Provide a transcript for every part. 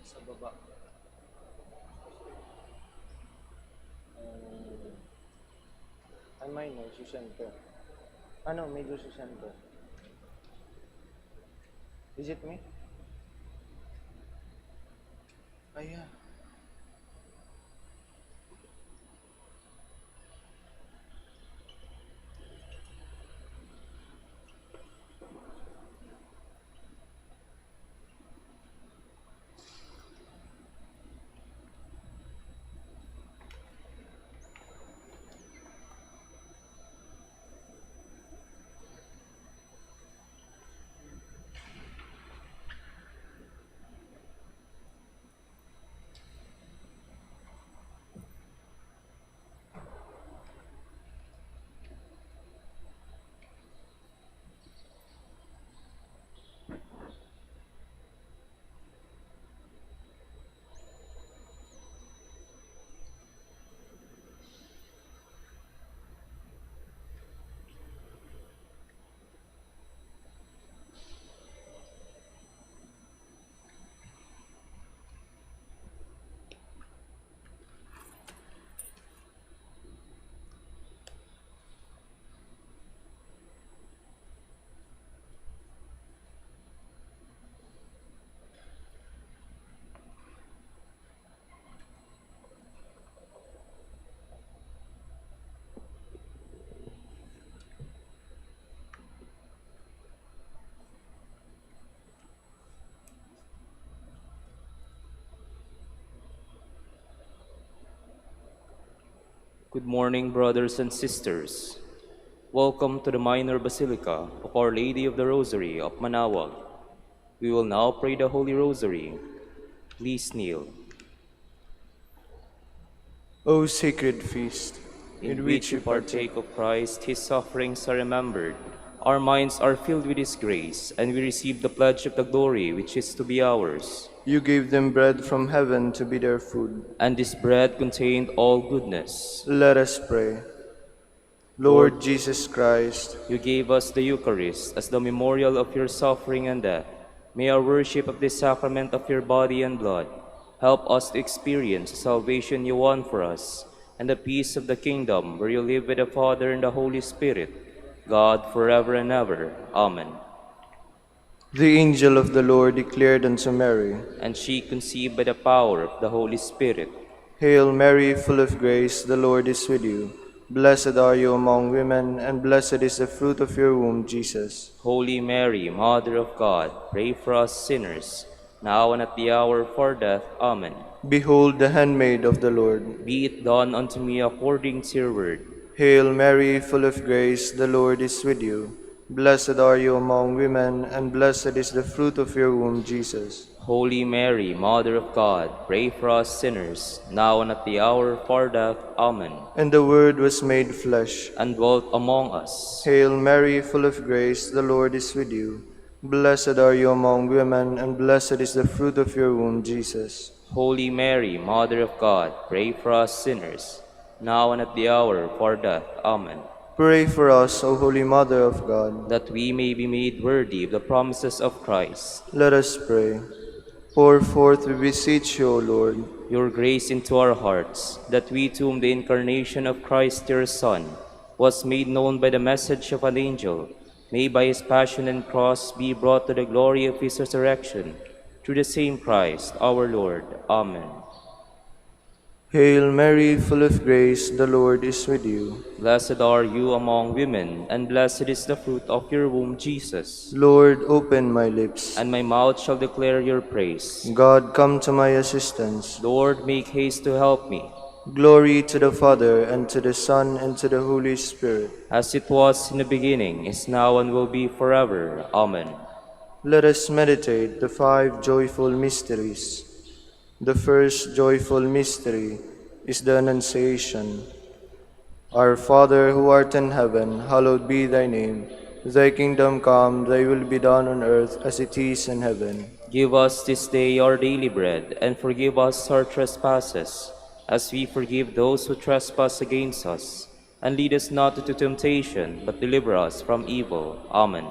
Sa baba. Ay, minor, susend ko. Ano, medyo susend ko. Is it me? Ayan. Good morning, brothers and sisters. Welcome to the Minor Basilica of Our Lady of the Rosary of Manaoag. We will now pray the Holy Rosary. Please kneel. O sacred feast, In which we partake of Christ, His sufferings are remembered. Our minds are filled with His grace, and we receive the pledge of the glory which is to be ours. you gave them bread from heaven to be their food. And this bread contained all goodness. Let us pray. Lord Jesus Christ, You gave us the Eucharist as the memorial of your suffering and death. May our worship of this sacrament of your body and blood help us to experience the salvation you won for us and the peace of the kingdom where you live with the Father and the Holy Spirit, God forever and ever. Amen. the angel of the Lord declared unto Mary, And she conceived by the power of the Holy Spirit. Hail Mary, full of grace, the Lord is with you. Blessed are you among women, and blessed is the fruit of your womb, Jesus. Holy Mary, Mother of God, pray for us sinners, now and at the hour of our death. Amen. Behold the handmaid of the Lord. Be it done unto me according to your word. Hail Mary, full of grace, the Lord is with you. Blessed are you among women, and blessed is the fruit of your womb, Jesus. Holy Mary, Mother of God, pray for us sinners, now and at the hour of our death. Amen. And the Word was made flesh, And dwelt among us. Hail Mary, full of grace, the Lord is with you. Blessed are you among women, and blessed is the fruit of your womb, Jesus. Holy Mary, Mother of God, pray for us sinners, now and at the hour of our death. Amen. Pray for us, O Holy Mother of God. That we may be made worthy of the promises of Christ. Let us pray. Pour forth, we beseech you, O Lord, your grace into our hearts, that we to whom the incarnation of Christ your Son was made known by the message of an angel, may by his passion and cross be brought to the glory of his resurrection, through the same Christ our Lord. Amen. Hail Mary, full of grace, the Lord is with you. Blessed are you among women, and blessed is the fruit of your womb, Jesus. Lord, open my lips, and my mouth shall declare your praise. God, come to my assistance. Lord, make haste to help me. Glory to the Father, and to the Son, and to the Holy Spirit. As it was in the beginning, is now, and will be forever. Amen. Let us meditate the 5 joyful mysteries. The first joyful mystery is the Annunciation. Our Father, who art in heaven, hallowed be thy name. Thy kingdom come, thy will be done on earth as it is in heaven. Give us this day our daily bread, and forgive us our trespasses, as we forgive those who trespass against us. And lead us not into temptation, but deliver us from evil. Amen.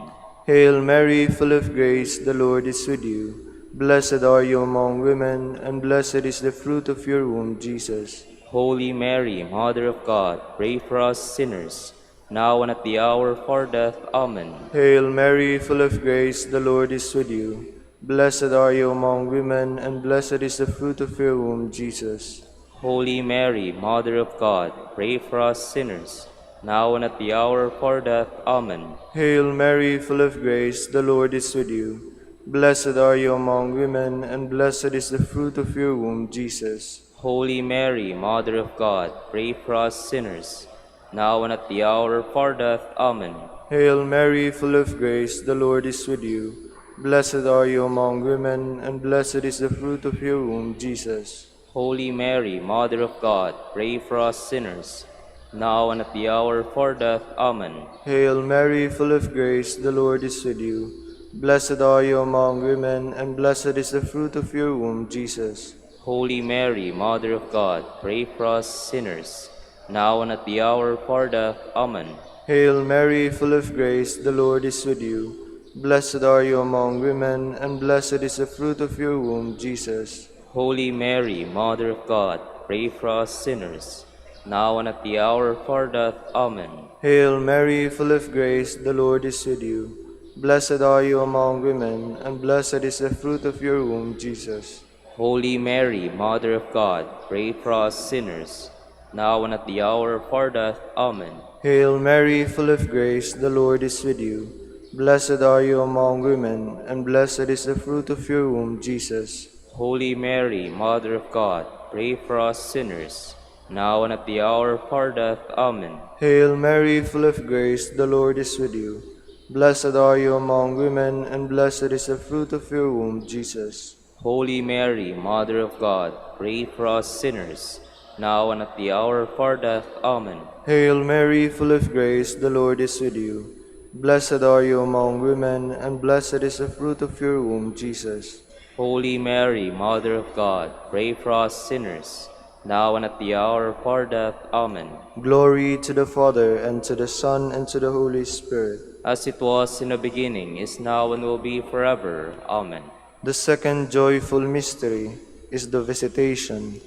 Hail Mary, full of grace, the Lord is with you. Blessed are you among women, and blessed is the fruit of your womb, Jesus. Holy Mary, Mother of God, pray for us sinners, now and at the hour of our death. Amen. Hail Mary, full of grace, the Lord is with you. Blessed are you among women, and blessed is the fruit of your womb, Jesus. Holy Mary, Mother of God, pray for us sinners, now and at the hour of our death. Amen. Hail Mary, full of grace, the Lord is with you. Blessed are you among women, and blessed is the fruit of your womb, Jesus. Holy Mary, Mother of God, pray for us sinners, now and at the hour of our death. Amen. Hail Mary, full of grace, the Lord is with you. Blessed are you among women, and blessed is the fruit of your womb, Jesus. Holy Mary, Mother of God, pray for us sinners, now and at the hour of our death. Amen. Hail Mary, full of grace, the Lord is with you. Blessed are you among women, and blessed is the fruit of your womb, Jesus. Holy Mary, Mother of God, pray for us sinners, now and at the hour of our death. Amen. Hail Mary, full of grace, the Lord is with you. Blessed are you among women, and blessed is the fruit of your womb, Jesus. Holy Mary, Mother of God, pray for us sinners, now and at the hour of our death. Amen. Hail Mary, full of grace, the Lord is with you. Blessed are you among women, and blessed is the fruit of your womb, Jesus. Holy Mary, Mother of God, pray for us sinners, now and at the hour of our death. Amen. Hail Mary, full of grace, the Lord is with you. Blessed are you among women, and blessed is the fruit of your womb, Jesus. Holy Mary, Mother of God, pray for us sinners, now and at the hour of our death. Amen. Hail Mary, full of grace, the Lord is with you. Blessed are you among women, and blessed is the fruit of your womb, Jesus. Holy Mary, Mother of God, pray for us sinners, now and at the hour of our death. Amen. Hail Mary, full of grace, the Lord is with you. Blessed are you among women, and blessed is the fruit of your womb, Jesus. Holy Mary, Mother of God, pray for us sinners, now and at the hour of our death. Amen. Glory to the Father, and to the Son, and to the Holy Spirit. As it was in the beginning, is now, and will be forever. Amen. The second joyful mystery is the Visitation.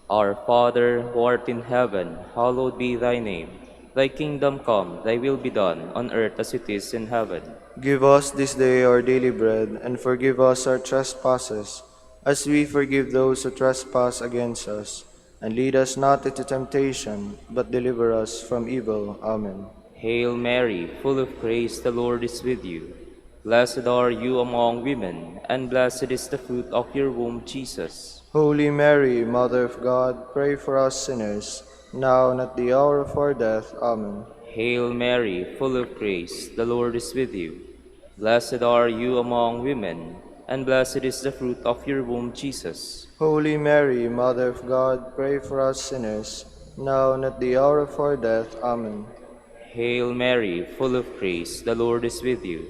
Our Father, who art in heaven, hallowed be thy name. Thy kingdom come, thy will be done, on earth as it is in heaven. Give us this day our daily bread, and forgive us our trespasses, as we forgive those who trespass against us. And lead us not into temptation, but deliver us from evil. Amen. Hail Mary, full of grace, the Lord is with you. Blessed are you among women, and blessed is the fruit of your womb, Jesus. Holy Mary, Mother of God, pray for us sinners, now and at the hour of our death. Amen. Hail Mary, full of grace, the Lord is with you. Blessed are you among women, and blessed is the fruit of your womb, Jesus. Holy Mary, Mother of God, pray for us sinners, now and at the hour of our death. Amen. Hail Mary, full of grace, the Lord is with you.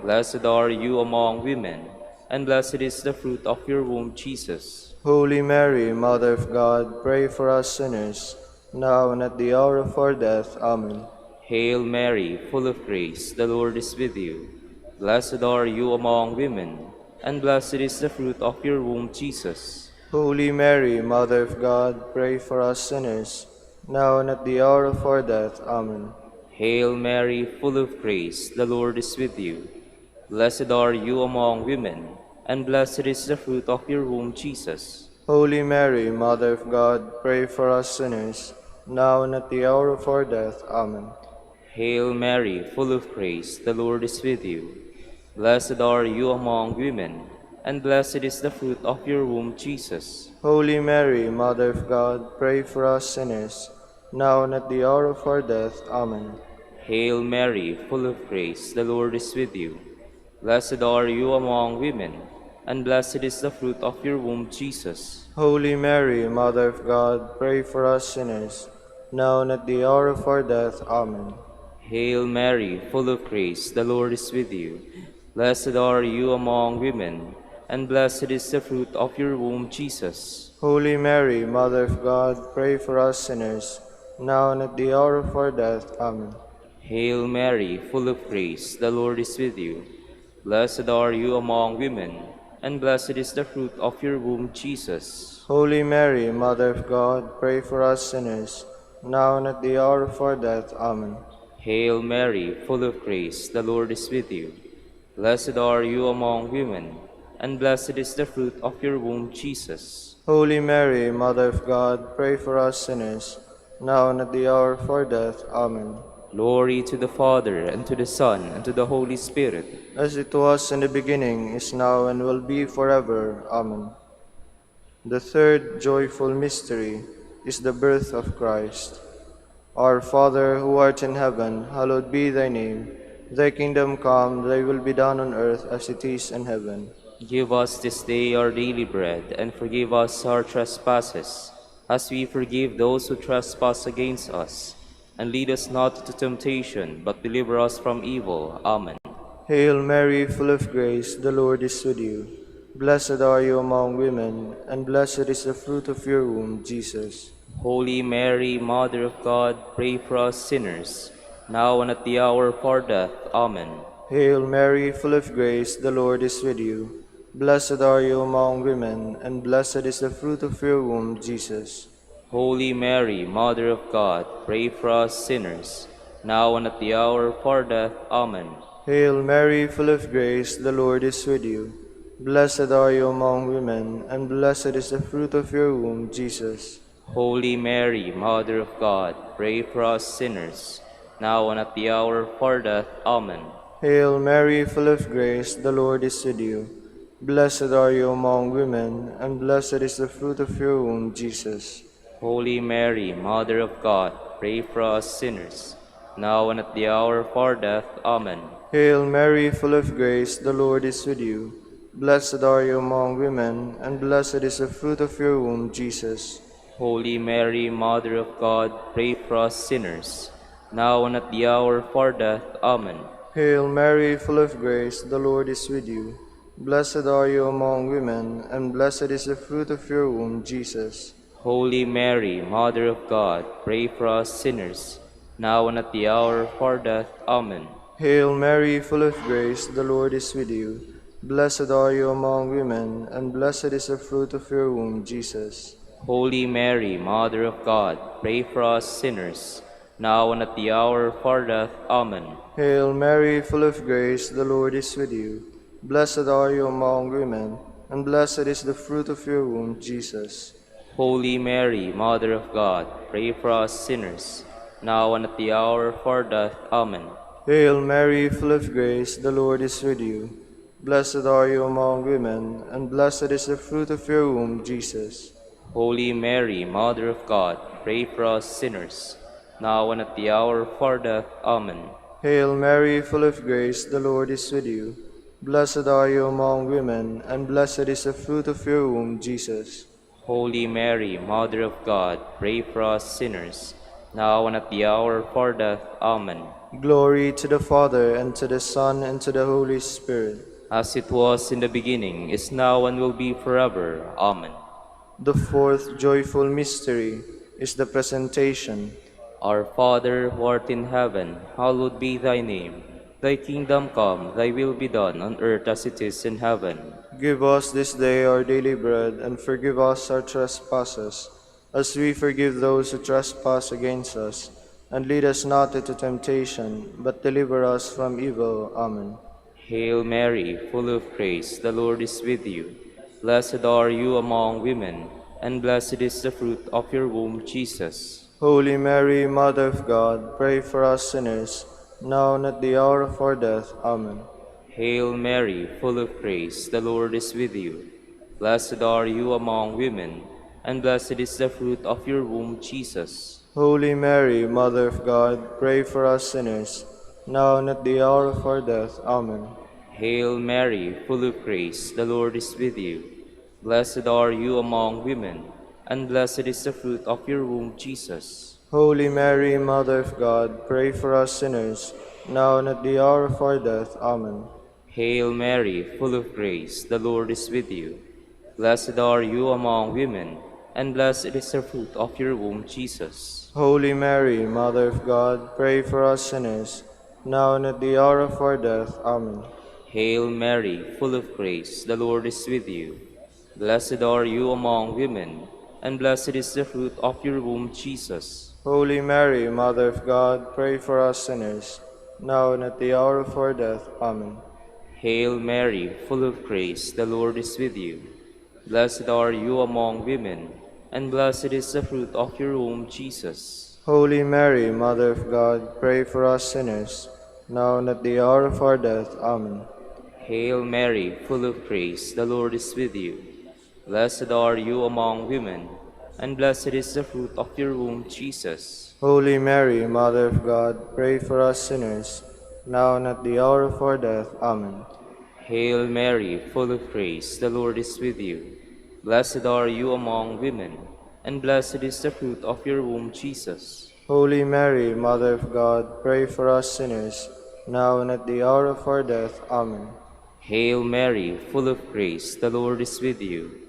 Blessed are you among women, and blessed is the fruit of your womb, Jesus. Holy Mary, Mother of God, pray for us sinners, now and at the hour of our death. Amen. Hail Mary, full of grace, the Lord is with you. Blessed are you among women, and blessed is the fruit of your womb, Jesus. Holy Mary, Mother of God, pray for us sinners, now and at the hour of our death. Amen. Hail Mary, full of grace, the Lord is with you. Blessed are you among women, and blessed is the fruit of your womb, Jesus. Holy Mary, Mother of God, pray for us sinners, now and at the hour of our death. Amen. Hail Mary, full of grace, the Lord is with you. Blessed are you among women, and blessed is the fruit of your womb, Jesus. Holy Mary, Mother of God, pray for us sinners, now and at the hour of our death. Amen. Hail Mary, full of grace, the Lord is with you. Blessed are you among women, and blessed is the fruit of your womb, Jesus. Holy Mary, Mother of God, pray for us sinners, now and at the hour of our death. Amen. Hail Mary, full of grace, the Lord is with you. Blessed are you among women, and blessed is the fruit of your womb, Jesus. Holy Mary, Mother of God, pray for us sinners, now and at the hour of our death. Amen. Hail Mary, full of grace, the Lord is with you. Blessed are you among women, and blessed is the fruit of your womb, Jesus. Holy Mary, Mother of God, pray for us sinners, now and at the hour of our death. Amen. Hail Mary, full of grace, the Lord is with you. Blessed are you among women, and blessed is the fruit of your womb, Jesus. Holy Mary, Mother of God, pray for us sinners, now and at the hour of our death. Amen. Glory to the Father, and to the Son, and to the Holy Spirit. As it was in the beginning, is now, and will be forever. Amen. The third joyful mystery is the birth of Christ. Our Father, who art in heaven, hallowed be thy name. Thy kingdom come, thy will be done on earth as it is in heaven. Give us this day our daily bread, and forgive us our trespasses, as we forgive those who trespass against us. And lead us not into temptation, but deliver us from evil. Amen. Hail Mary, full of grace, the Lord is with you. Blessed are you among women, and blessed is the fruit of your womb, Jesus. Holy Mary, Mother of God, pray for us sinners, now and at the hour of our death. Amen. Hail Mary, full of grace, the Lord is with you. Blessed are you among women, and blessed is the fruit of your womb, Jesus. Holy Mary, Mother of God, pray for us sinners, now and at the hour of our death. Amen. Hail Mary, full of grace, the Lord is with you. Blessed are you among women, and blessed is the fruit of your womb, Jesus. Holy Mary, Mother of God, pray for us sinners, now and at the hour of our death. Amen. Hail Mary, full of grace, the Lord is with you. Blessed are you among women, and blessed is the fruit of your womb, Jesus. Holy Mary, Mother of God, pray for us sinners, now and at the hour of our death. Amen. Hail Mary, full of grace, the Lord is with you. Blessed are you among women, and blessed is the fruit of your womb, Jesus. Holy Mary, Mother of God, pray for us sinners, now and at the hour of our death. Amen. Hail Mary, full of grace, the Lord is with you. Blessed are you among women, and blessed is the fruit of your womb, Jesus. Holy Mary, Mother of God, pray for us sinners, now and at the hour of our death. Amen. Hail Mary, full of grace, the Lord is with you. Blessed are you among women, and blessed is the fruit of your womb, Jesus. Holy Mary, Mother of God, pray for us sinners, now and at the hour of our death. Amen. Hail Mary, full of grace, the Lord is with you. Blessed are you among women, and blessed is the fruit of your womb, Jesus. Holy Mary, Mother of God, pray for us sinners, now and at the hour of our death. Amen. Hail Mary, full of grace, the Lord is with you. Blessed are you among women, and blessed is the fruit of your womb, Jesus. Holy Mary, Mother of God, pray for us sinners, now and at the hour of our death. Amen. Hail Mary, full of grace, the Lord is with you. Blessed are you among women, and blessed is the fruit of your womb, Jesus. Holy Mary, Mother of God, pray for us sinners, now and at the hour of our death. Amen. Glory to the Father, and to the Son, and to the Holy Spirit. As it was in the beginning, is now, and will be forever. Amen. The fourth joyful mystery is the presentation. Our Father, who art in heaven, hallowed be thy name. Thy kingdom come, thy will be done on earth as it is in heaven. Give us this day our daily bread, and forgive us our trespasses, as we forgive those who trespass against us. And lead us not into temptation, but deliver us from evil. Amen. Hail Mary, full of grace, the Lord is with you. Blessed are you among women, and blessed is the fruit of your womb, Jesus. Holy Mary, Mother of God, pray for us sinners, now and at the hour of our death. Amen. Hail Mary, full of grace, the Lord is with you. Blessed are you among women, and blessed is the fruit of your womb, Jesus. Holy Mary, Mother of God, pray for us sinners, now and at the hour of our death. Amen. Hail Mary, full of grace, the Lord is with you. Blessed are you among women, and blessed is the fruit of your womb, Jesus. Holy Mary, Mother of God, pray for us sinners, now and at the hour of our death. Amen. Hail Mary, full of grace, the Lord is with you. Blessed are you among women, and blessed is the fruit of your womb, Jesus. Holy Mary, Mother of God, pray for us sinners, now and at the hour of our death. Amen. Hail Mary, full of grace, the Lord is with you. Blessed are you among women, and blessed is the fruit of your womb, Jesus. Holy Mary, Mother of God, pray for us sinners, now and at the hour of our death. Amen. Hail Mary, full of grace, the Lord is with you. Blessed are you among women, and blessed is the fruit of your womb, Jesus. Holy Mary, Mother of God, pray for us sinners, now and at the hour of our death. Amen. Hail Mary, full of grace, the Lord is with you. Blessed are you among women, and blessed is the fruit of your womb, Jesus. Holy Mary, Mother of God, pray for us sinners, now and at the hour of our death. Amen. Hail Mary, full of grace, the Lord is with you. Blessed are you among women, and blessed is the fruit of your womb, Jesus. Holy Mary, Mother of God, pray for us sinners, now and at the hour of our death. Amen. Hail Mary, full of grace, the Lord is with you.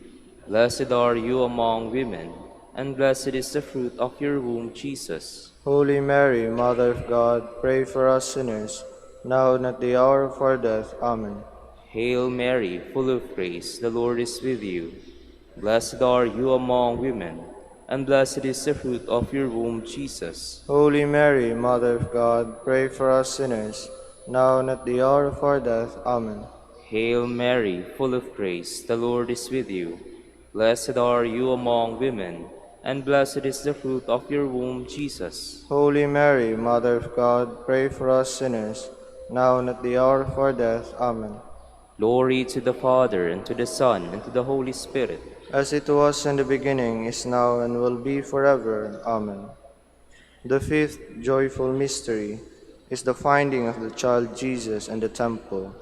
Blessed are you among women, and blessed is the fruit of your womb, Jesus. Holy Mary, Mother of God, pray for us sinners, now and at the hour of our death. Amen. Hail Mary, full of grace, the Lord is with you. Blessed are you among women, and blessed is the fruit of your womb, Jesus. Holy Mary, Mother of God, pray for us sinners, now and at the hour of our death. Amen. Hail Mary, full of grace, the Lord is with you. Blessed are you among women, and blessed is the fruit of your womb, Jesus. Holy Mary, Mother of God, pray for us sinners, now and at the hour of our death. Amen. Glory to the Father, and to the Son, and to the Holy Spirit. As it was in the beginning, is now, and will be forever. Amen. The fifth joyful mystery is the finding of the child Jesus in the temple.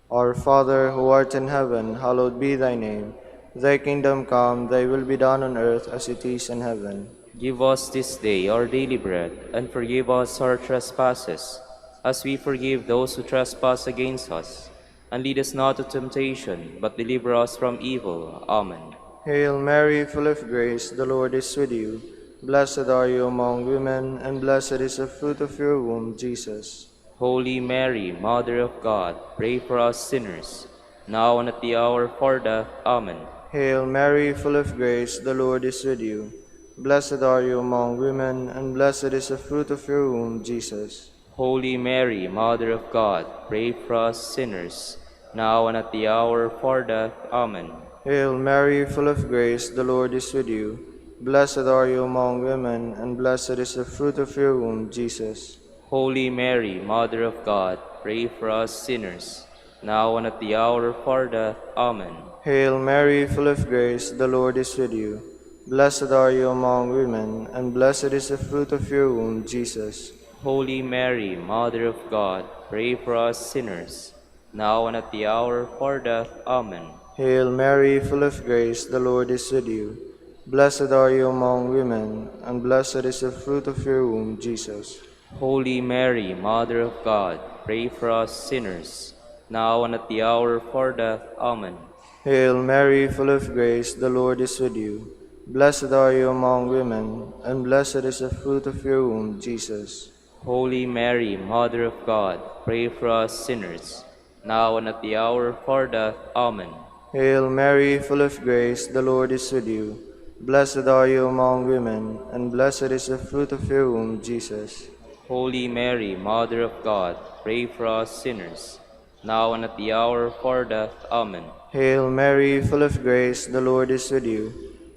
Our Father, who art in heaven, hallowed be thy name. Thy kingdom come, thy will be done on earth as it is in heaven. Give us this day our daily bread, and forgive us our trespasses, as we forgive those who trespass against us. And lead us not to temptation, but deliver us from evil. Amen. Hail Mary, full of grace, the Lord is with you. Blessed are you among women, and blessed is the fruit of your womb, Jesus. Holy Mary, Mother of God, pray for us sinners, now and at the hour of our death. Amen. Hail Mary, full of grace, the Lord is with you. Blessed are you among women, and blessed is the fruit of your womb, Jesus. Holy Mary, Mother of God, pray for us sinners, now and at the hour of our death. Amen. Hail Mary, full of grace, the Lord is with you. Blessed are you among women, and blessed is the fruit of your womb, Jesus. Holy Mary, Mother of God, pray for us sinners, now and at the hour of our death. Amen. Hail Mary, full of grace, the Lord is with you. Blessed are you among women, and blessed is the fruit of your womb, Jesus. Holy Mary, Mother of God, pray for us sinners, now and at the hour of our death. Amen. Hail Mary, full of grace, the Lord is with you. Blessed are you among women, and blessed is the fruit of your womb, Jesus. Holy Mary, Mother of God, pray for us sinners, now and at the hour of our death. Amen. Hail Mary, full of grace, the Lord is with you. Blessed are you among women, and blessed is the fruit of your womb, Jesus. Holy Mary, Mother of God, pray for us sinners, now and at the hour of our death. Amen. Hail Mary, full of grace, the Lord is with you. Blessed are you among women, and blessed is the fruit of your womb, Jesus. Holy Mary, Mother of God, pray for us sinners, now and at the hour of our death. Amen. Hail Mary, full of grace, the Lord is with you.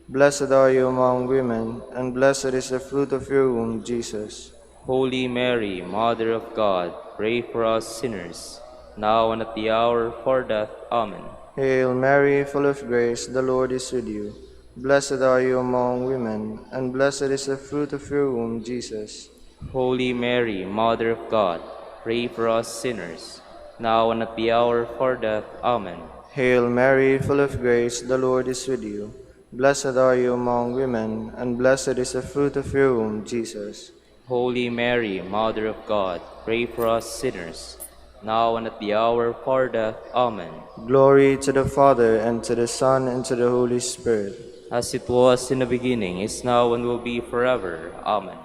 Blessed are you among women, and blessed is the fruit of your womb, Jesus. Holy Mary, Mother of God, pray for us sinners, now and at the hour of our death. Amen. Hail Mary, full of grace, the Lord is with you. Blessed are you among women, and blessed is the fruit of your womb, Jesus. Holy Mary, Mother of God, pray for us sinners, now and at the hour of our death. Amen. Hail Mary, full of grace, the Lord is with you. Blessed are you among women, and blessed is the fruit of your womb, Jesus. Holy Mary, Mother of God, pray for us sinners, now and at the hour of our death. Amen. Glory to the Father, and to the Son, and to the Holy Spirit. As it was in the beginning, is now, and will be forever. Amen.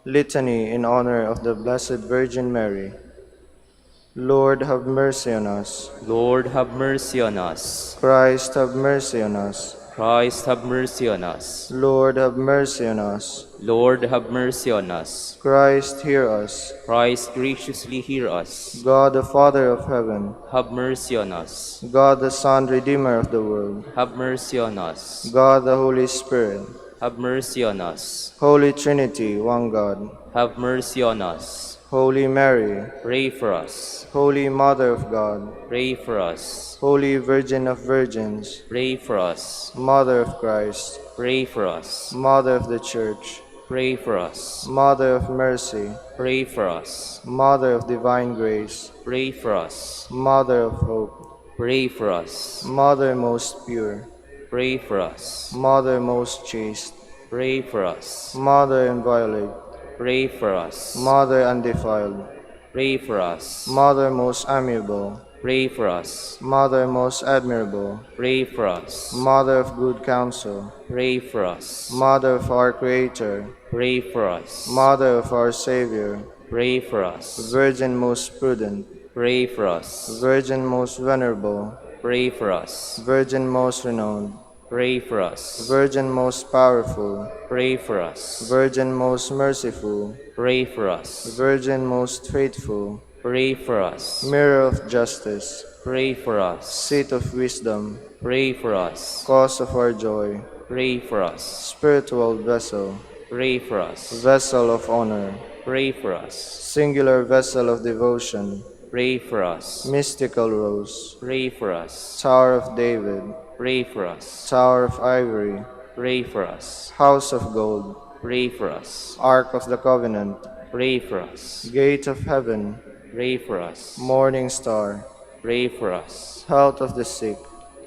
Litany in honor of the Blessed Virgin Mary. Lord, have mercy on us. Lord, have mercy on us. Christ, have mercy on us. Christ, have mercy on us. Lord, have mercy on us. Lord, have mercy on us. Christ, hear us. Christ, graciously hear us. God, the Father of heaven, Have mercy on us. God, the Son, Redeemer of the world, Have mercy on us. God, the Holy Spirit, Have mercy on us. Holy Trinity, one God, Have mercy on us. Holy Mary, Pray for us. Holy Mother of God, Pray for us. Holy Virgin of Virgins, Pray for us. Mother of Christ, Pray for us. Mother of the Church, Pray for us. Mother of Mercy, Pray for us. Mother of Divine Grace, Pray for us. Mother of Hope, Pray for us. Mother most pure, Pray for us. Mother most chaste, Pray for us. Mother inviolate, Pray for us. Mother undefiled, Pray for us. Mother most amiable, Pray for us. Mother most admirable, Pray for us. Mother of good counsel, Pray for us. Mother of our Creator, Pray for us. Mother of our Savior, Pray for us. Virgin most prudent, Pray for us. Virgin most venerable, Pray for us. Virgin most renowned, Pray for us. Virgin most powerful, Pray for us. Virgin most merciful, Pray for us. Virgin most faithful, Pray for us. Mirror of justice, Pray for us. Seat of wisdom, Pray for us. Cause of our joy, Pray for us. Spiritual vessel, Pray for us. Vessel of honor, Pray for us. Singular vessel of devotion, Pray for us. Mystical rose, Pray for us. Tower of David, Pray for us. Tower of ivory, Pray for us. House of gold, Pray for us. Ark of the covenant, Pray for us. Gate of heaven, Pray for us. Morning star, Pray for us. Health of the sick,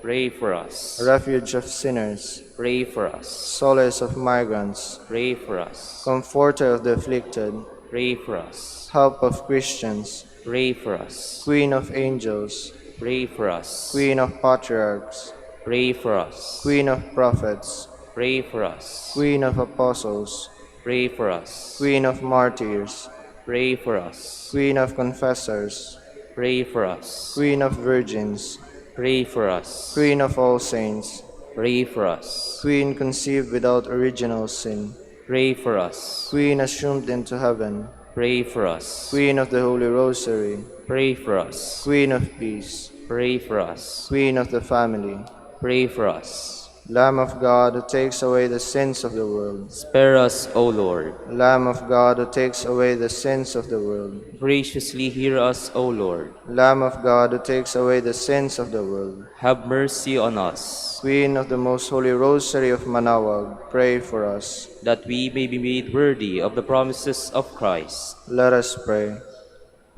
Pray for us. Refuge of sinners, Pray for us. Solace of migrants, Pray for us. Comforter of the afflicted, Pray for us. Help of Christians, Pray for us. Queen of angels, Pray for us. Queen of patriarchs, Pray for us. Queen of prophets, Pray for us. Queen of apostles, Pray for us. Queen of martyrs, Pray for us. Queen of confessors, Pray for us. Queen of virgins, Pray for us. Queen of all saints, Pray for us. Queen conceived without original sin, Pray for us. Queen assumed into heaven, Pray for us. Queen of the Holy Rosary, Pray for us. Queen of peace, Pray for us. Queen of the family, Pray for us. Lamb of God who takes away the sins of the world, Spare us, O Lord. Lamb of God who takes away the sins of the world, Graciously hear us, O Lord. Lamb of God who takes away the sins of the world, Have mercy on us, Queen of the Most Holy Rosary of Manaoag, pray for us. that we may be made worthy of the promises of Christ. Let us pray.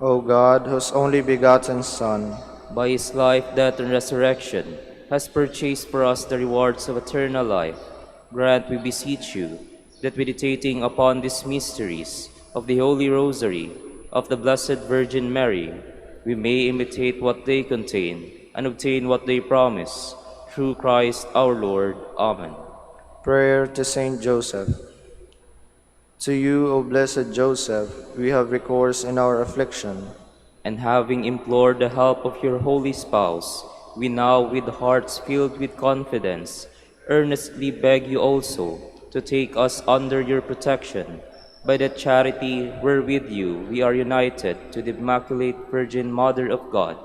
O God, whose only begotten Son, By his life, death, and resurrection, has purchased for us the rewards of eternal life, grant, we beseech you, that meditating upon these mysteries of the Holy Rosary of the Blessed Virgin Mary, we may imitate what they contain and obtain what they promise. Through Christ our Lord. Amen. prayer to Saint Joseph. To you, O blessed Joseph, we have recourse in our affliction. And having implored the help of your holy spouse, we now, with hearts filled with confidence, earnestly beg you also to take us under your protection, by that charity wherewith you we are united to the Immaculate Virgin Mother of God,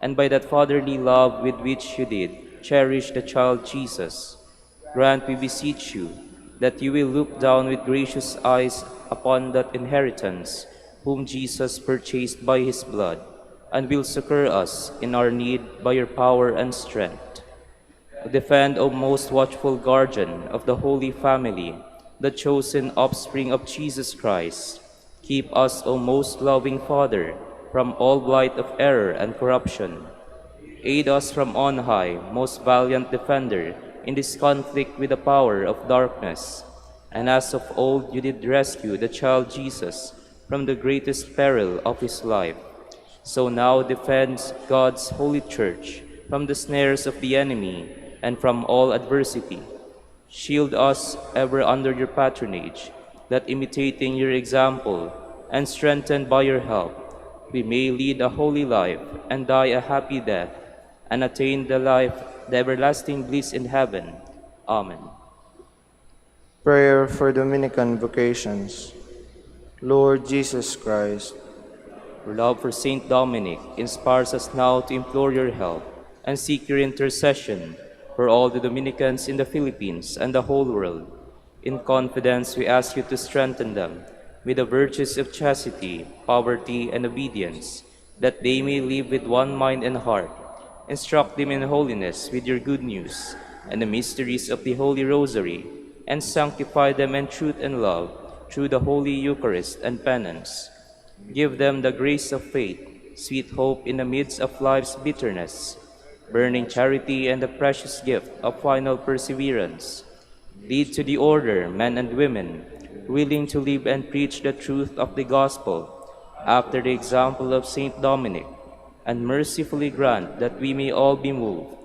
and by that fatherly love with which you did cherish the child Jesus. Grant, we beseech you, that you will look down with gracious eyes upon that inheritance whom Jesus purchased by his blood, and will succor us in our need by your power and strength. Defend, O most watchful guardian of the Holy Family, the chosen offspring of Jesus Christ. Keep us, O most loving Father, from all blight of error and corruption. Aid us from on high, most valiant defender, in this conflict with the power of darkness. And as of old you did rescue the child Jesus from the greatest peril of his life, so now defends God's holy church from the snares of the enemy and from all adversity. Shield us ever under your patronage, that imitating your example and strengthened by your help, we may lead a holy life and die a happy death and attain the everlasting bliss in heaven. Amen. Prayer for Dominican vocations. Lord Jesus Christ, Your love for Saint Dominic inspires us now to implore your help and seek your intercession for all the Dominicans in the Philippines and the whole world. In confidence, we ask you to strengthen them with the virtues of chastity, poverty, and obedience, that they may live with one mind and heart. Instruct them in holiness with your good news and the mysteries of the Holy Rosary, and sanctify them in truth and love through the Holy Eucharist and penance. Give them the grace of faith, sweet hope in the midst of life's bitterness, burning charity and the precious gift of final perseverance. Lead to the order men and women, willing to live and preach the truth of the gospel, after the example of Saint Dominic, and mercifully grant that we may all be moved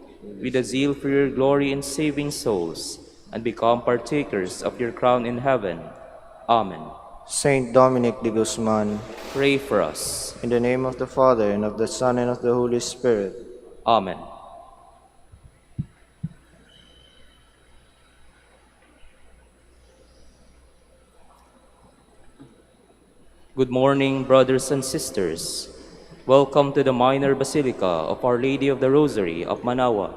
with a zeal for your glory in saving souls, and become partakers of your crown in heaven. Amen. Saint Dominic de Guzman, Pray for us. in the name of the Father, and of the Son, and of the Holy Spirit. Amen. Good morning, brothers and sisters. Welcome to the Minor Basilica of Our Lady of the Rosary of Manaoag.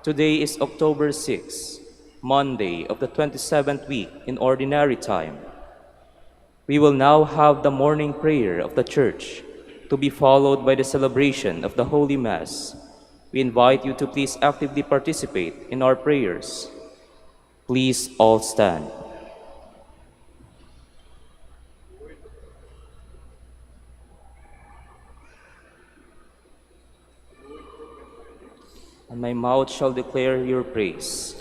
Today is October 6, Monday of the 27th week in Ordinary Time. We will now have the morning prayer of the Church, to be followed by the celebration of the Holy Mass. We invite you to please actively participate in our prayers. Please all stand. And my mouth shall declare your praise.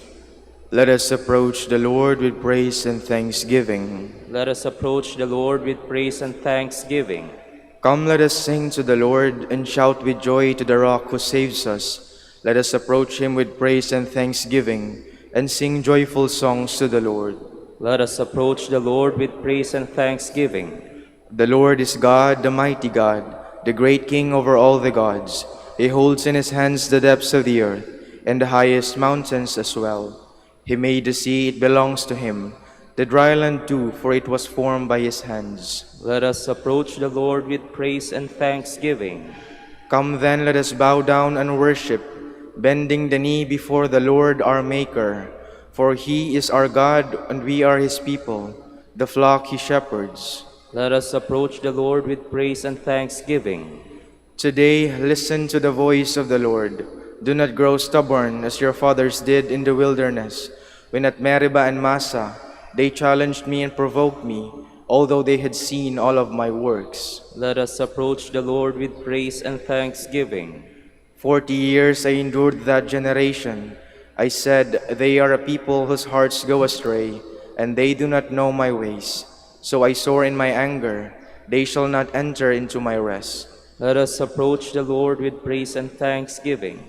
Let us approach the Lord with praise and thanksgiving. Let us approach the Lord with praise and thanksgiving. Come, let us sing to the Lord and shout with joy to the rock who saves us. Let us approach him with praise and thanksgiving and sing joyful songs to the Lord. Let us approach the Lord with praise and thanksgiving. The Lord is God, the mighty God, the great King over all the gods. He holds in his hands the depths of the earth and the highest mountains as well. He made the sea, it belongs to him, the dry land too, for it was formed by his hands. Let us approach the Lord with praise and thanksgiving. Come then, let us bow down and worship, bending the knee before the Lord our Maker. For he is our God, and we are his people, the flock he shepherds. Let us approach the Lord with praise and thanksgiving. Today, listen to the voice of the Lord. Do not grow stubborn as your fathers did in the wilderness, when at Meribah and Massa they challenged me and provoked me, although they had seen all of my works. Let us approach the Lord with praise and thanksgiving. 40 years I endured that generation. I said, they are a people whose hearts go astray, and they do not know my ways. So I swore in my anger, they shall not enter into my rest. Let us approach the Lord with praise and thanksgiving.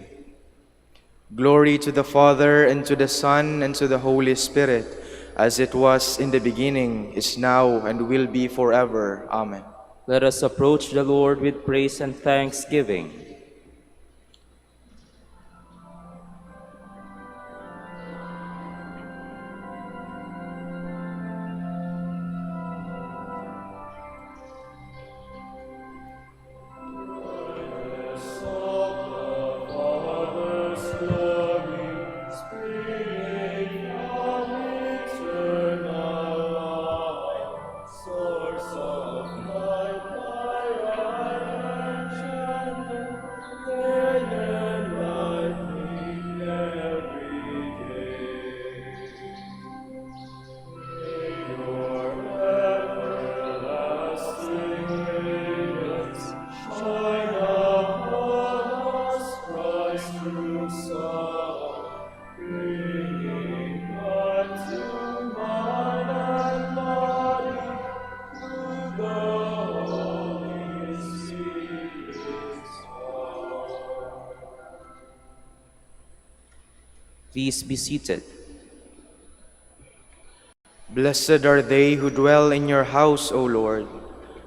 Glory to the Father, and to the Son, and to the Holy Spirit, as it was in the beginning, is now, and will be forever. Amen. Let us approach the Lord with praise and thanksgiving. Please be seated. Blessed are they who dwell in your house, O Lord.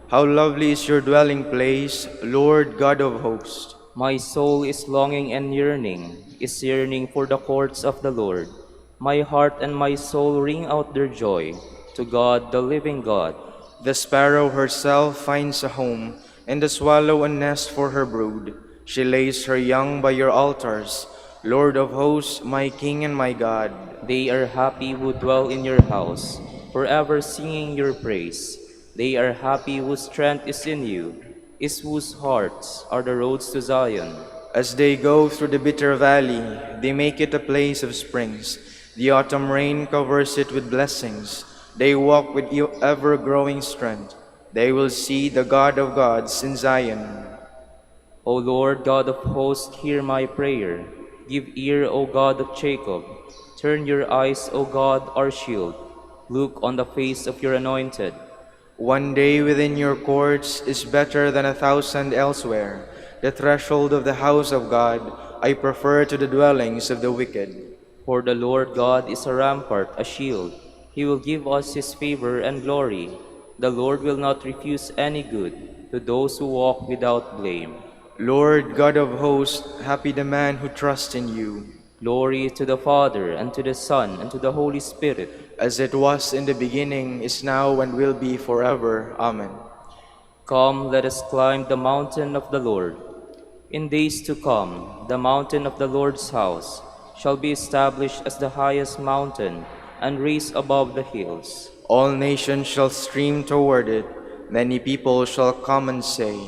How lovely is your dwelling place, Lord God of hosts. My soul is longing and yearning, is yearning for the courts of the Lord. My heart and my soul ring out their joy to God, the living God. The sparrow herself finds a home, and the swallow a nest for her brood. She lays her young by your altars, Lord of hosts, my King and my God. They are happy who dwell in your house, forever singing your praise. They are happy whose strength is in you, is whose hearts are the roads to Zion. As they go through the bitter valley, they make it a place of springs. The autumn rain covers it with blessings. They walk with ever-growing strength. They will see the God of gods in Zion. O Lord God of hosts, hear my prayer. Give ear, O God of Jacob. Turn your eyes, O God, our shield. Look on the face of your anointed. One day within your courts is better than 1,000 elsewhere. The threshold of the house of God I prefer to the dwellings of the wicked. For the Lord God is a rampart, a shield. He will give us his favor and glory. The Lord will not refuse any good to those who walk without blame. Lord God of hosts, happy the man who trusts in you. Glory to the Father, and to the Son, and to the Holy Spirit. As it was in the beginning, is now, and will be forever. Amen. Come, let us climb the mountain of the Lord. In days to come, the mountain of the Lord's house shall be established as the highest mountain, and raised above the hills. All nations shall stream toward it. Many people shall come and say,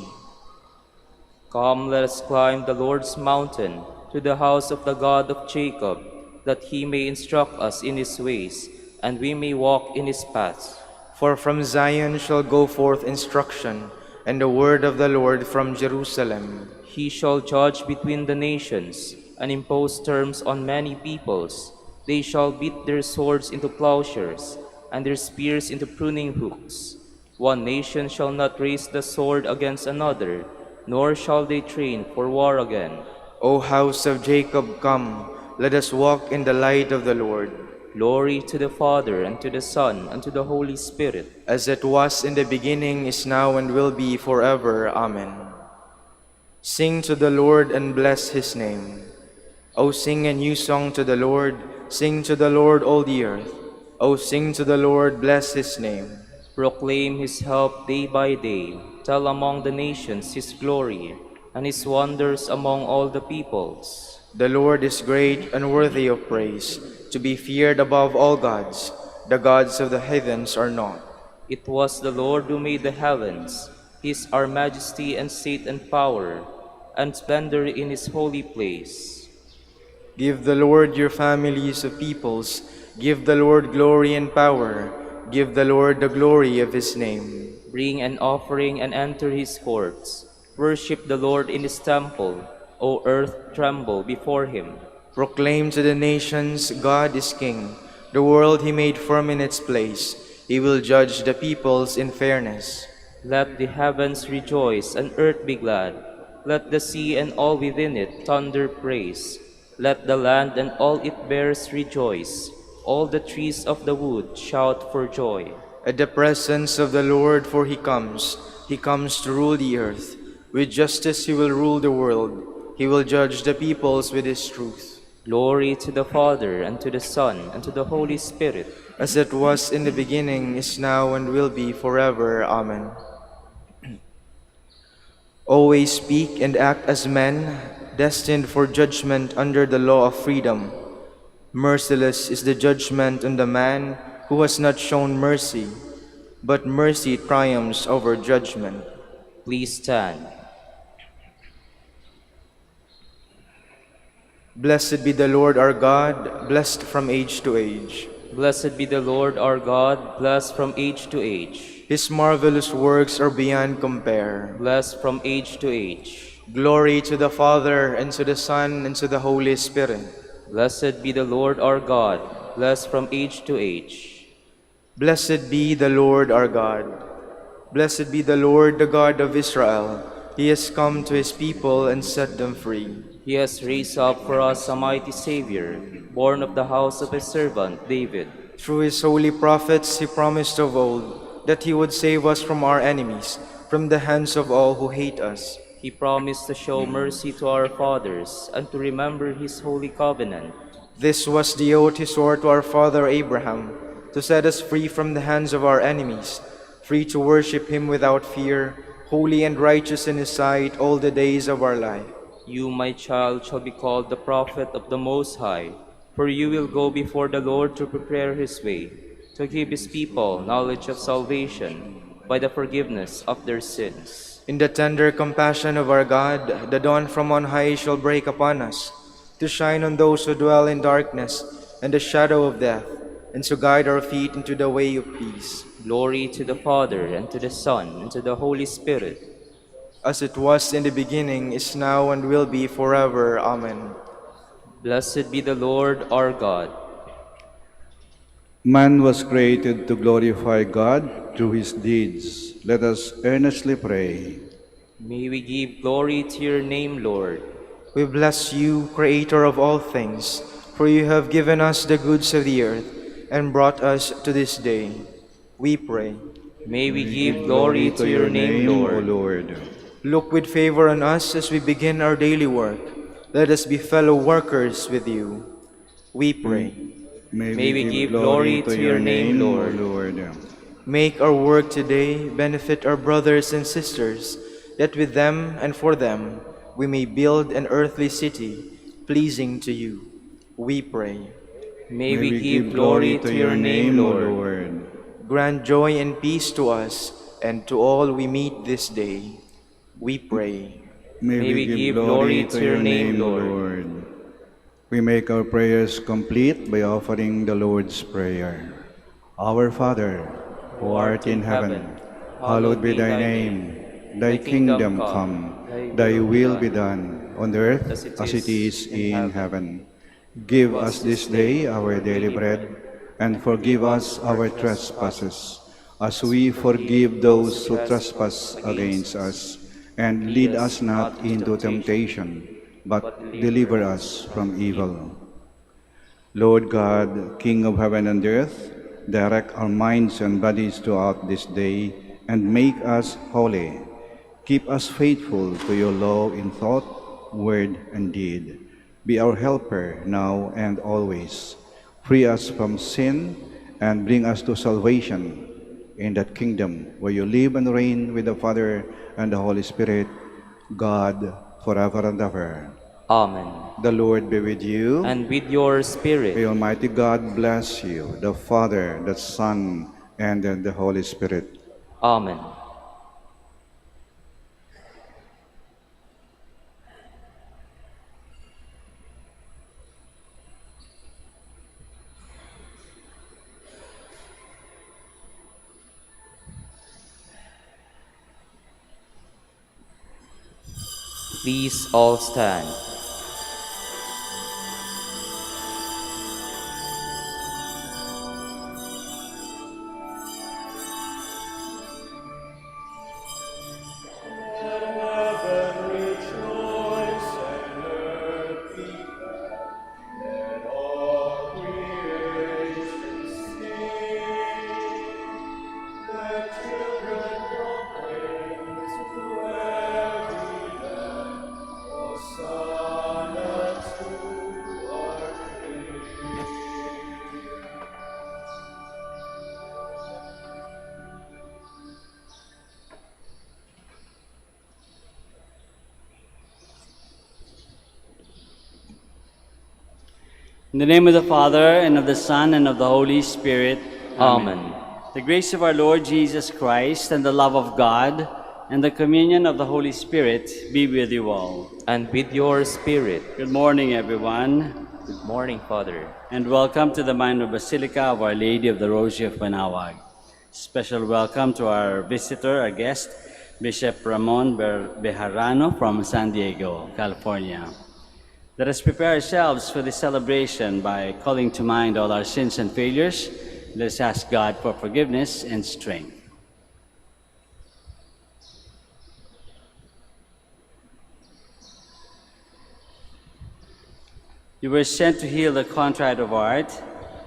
Come, let us climb the Lord's mountain, to the house of the God of Jacob, that he may instruct us in his ways, and we may walk in his paths. For from Zion shall go forth instruction, and the word of the Lord from Jerusalem. He shall judge between the nations, and impose terms on many peoples. They shall beat their swords into plowshares, and their spears into pruning hooks. One nation shall not raise the sword against another, nor shall they train for war again. O house of Jacob, come, let us walk in the light of the Lord. Glory to the Father, and to the Son, and to the Holy Spirit. As it was in the beginning, is now, and will be forever. Amen. Sing to the Lord and bless his name. O sing a new song to the Lord. Sing to the Lord, all the earth. O sing to the Lord, bless his name. Proclaim his help day by day. Tell among the nations his glory, and his wonders among all the peoples. The Lord is great and worthy of praise, to be feared above all gods. The gods of the heathens are not. It was the Lord who made the heavens. His are majesty and state and power, and splendor in his holy place. Give the Lord your families of peoples. Give the Lord glory and power. Give the Lord the glory of his name. Bring an offering and enter his courts. Worship the Lord in his temple. O earth, tremble before him. Proclaim to the nations, God is King. The world he made firm in its place. He will judge the peoples in fairness. Let the heavens rejoice and earth be glad. Let the sea and all within it thunder praise. Let the land and all it bears rejoice. All the trees of the wood shout for joy. At the presence of the Lord, for he comes to rule the earth. With justice he will rule the world. He will judge the peoples with his truth. Glory to the Father, and to the Son, and to the Holy Spirit. As it was in the beginning, is now, and will be forever. Amen. Always speak and act as men, destined for judgment under the law of freedom. Merciless is the judgment on the man who has not shown mercy, but mercy triumphs over judgment. Please stand. Blessed be the Lord our God, blessed from age to age. Blessed be the Lord our God, blessed from age to age. His marvelous works are beyond compare. Blessed from age to age. Glory to the Father, and to the Son, and to the Holy Spirit. Blessed be the Lord our God, blessed from age to age. Blessed be the Lord our God. Blessed be the Lord, the God of Israel. He has come to his people and set them free. He has raised up for us a mighty Savior, born of the house of his servant David. Through his holy prophets he promised of old, that he would save us from our enemies, from the hands of all who hate us. He promised to show mercy to our fathers and to remember his holy covenant. This was the oath he swore to our father Abraham, to set us free from the hands of our enemies, free to worship him without fear, holy and righteous in his sight all the days of our life. You, my child, shall be called the prophet of the Most High, for you will go before the Lord to prepare his way, to give his people knowledge of salvation by the forgiveness of their sins. In the tender compassion of our God, the dawn from on high shall break upon us, to shine on those who dwell in darkness and the shadow of death, and to guide our feet into the way of peace. Glory to the Father, and to the Son, and to the Holy Spirit. As it was in the beginning, is now, and will be forever. Amen. Blessed be the Lord our God. Man was created to glorify God through his deeds. Let us earnestly pray. May we give glory to your name, Lord. We bless you, Creator of all things, for you have given us the goods of the earth and brought us to this day. We pray. May we give glory to your name, O Lord. Lord. Look with favor on us as we begin our daily work. Let us be fellow workers with you. We pray. May we give glory to your name, Lord. O Lord. Make our work today benefit our brothers and sisters, that with them and for them we may build an earthly city pleasing to you. We pray. May we give glory to your name, O Lord. Lord. Grant joy and peace to us and to all we meet this day. We pray. May we give glory to your name, O Lord. We make our prayers complete by offering the Lord's Prayer. Our Father, who art in heaven, hallowed be thy name. Thy kingdom come, thy will be done, on earth as it is in heaven. Give us this day our daily bread, and forgive us our trespasses, as we forgive those who trespass against us. And lead us not into temptation, but deliver us from evil. Lord God, King of heaven and earth, direct our minds and bodies throughout this day, and make us holy. Keep us faithful to your law in thought, word, and deed. Be our helper now and always. Free us from sin and bring us to salvation in that kingdom where you live and reign with the Father and the Holy Spirit, God, forever and ever. Amen. The Lord be with you. And with your spirit. May Almighty God bless you, the Father, the Son, and the Holy Spirit. Amen. Please all stand. In the name of the Father, and of the Son, and of the Holy Spirit. Amen. The grace of our Lord Jesus Christ, and the love of God, and the communion of the Holy Spirit be with you all. And with your spirit. Good morning, everyone, Good morning, Father. and welcome to the Minor Basilica of Our Lady of the Rosary of Manaoag. Special welcome to our visitor, our guest, Bishop Ramon Bejarano from San Diego, California. Let us prepare ourselves for this celebration by calling to mind all our sins and failures. Let us ask God for forgiveness and strength. You were sent to heal the contrite of heart,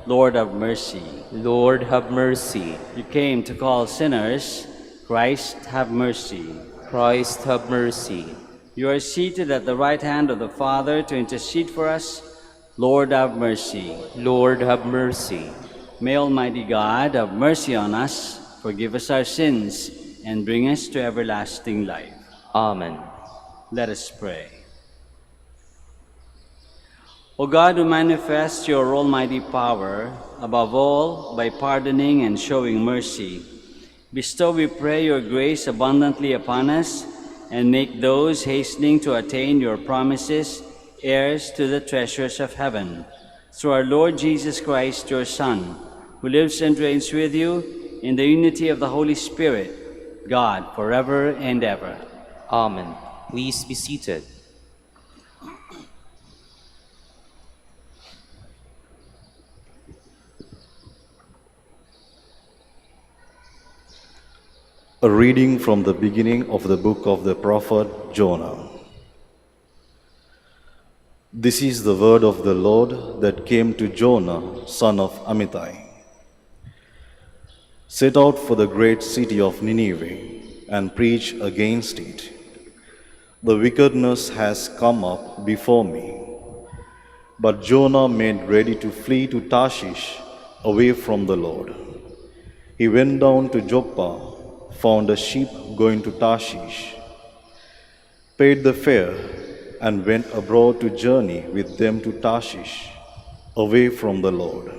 Lord have mercy. Lord, have mercy. You came to call sinners. Christ have mercy. Christ, have mercy. You are seated at the right hand of the Father to intercede for us. Lord have mercy. Lord, have mercy. May Almighty God have mercy on us, forgive us our sins, and bring us to everlasting life. Amen. Let us pray. O God, who manifests your almighty power, above all by pardoning and showing mercy, bestow, we pray, your grace abundantly upon us, and make those hastening to attain your promises heirs to the treasures of heaven. Through our Lord Jesus Christ, your Son, who lives and reigns with you in the unity of the Holy Spirit, God, forever and ever. Amen. Please be seated. A reading from the beginning of the book of the prophet Jonah. This is the word of the Lord that came to Jonah, son of Amittai. Set out for the great city of Nineveh and preach against it. The wickedness has come up before me. But Jonah made ready to flee to Tarshish, away from the Lord. He went down to Joppa, found a ship going to Tarshish, paid the fare, and went abroad to journey with them to Tarshish, away from the Lord.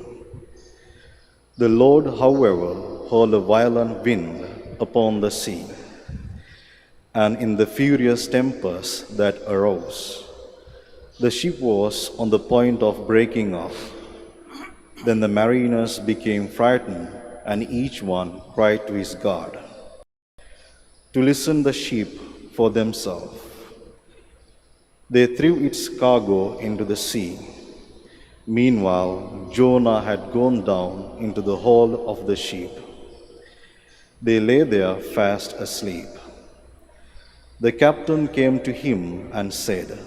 The Lord, however, hurled a violent wind upon the sea, and in the furious tempest that arose, the ship was on the point of breaking off. Then the mariners became frightened, and each one cried to his God, to loosen the ship for themselves. They threw its cargo into the sea. Meanwhile, Jonah had gone down into the hold of the ship. They lay there fast asleep. The captain came to him and said,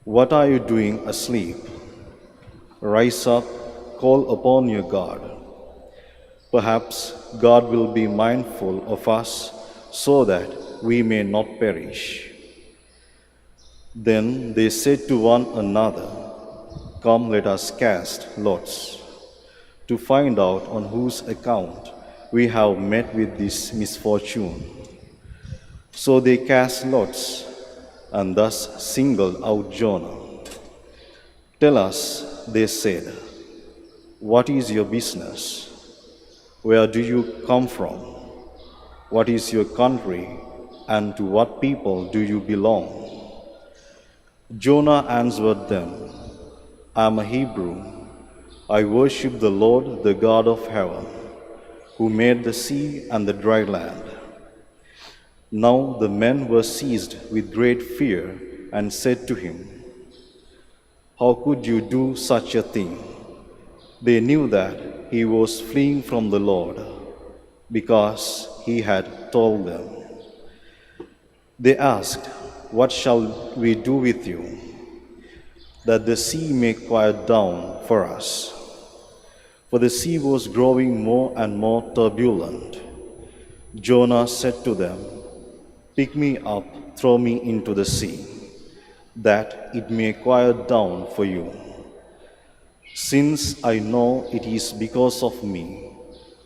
"What are you doing asleep? Rise up, call upon your God. Perhaps God will be mindful of us so that we may not perish." Then they said to one another, "Come, let us cast lots to find out on whose account we have met with this misfortune." So they cast lots and thus singled out Jonah. "Tell us," they said, "what is your business? Where do you come from? What is your country, and to what people do you belong?" Jonah answered them, "I am a Hebrew. I worship the Lord, the God of heaven, who made the sea and the dry land." Now the men were seized with great fear and said to him, "How could you do such a thing?" They knew that he was fleeing from the Lord, because he had told them. They asked, "What shall we do with you, that the sea may quiet down for us?" For the sea was growing more and more turbulent. Jonah said to them, "Pick me up, throw me into the sea, that it may quiet down for you. Since I know it is because of me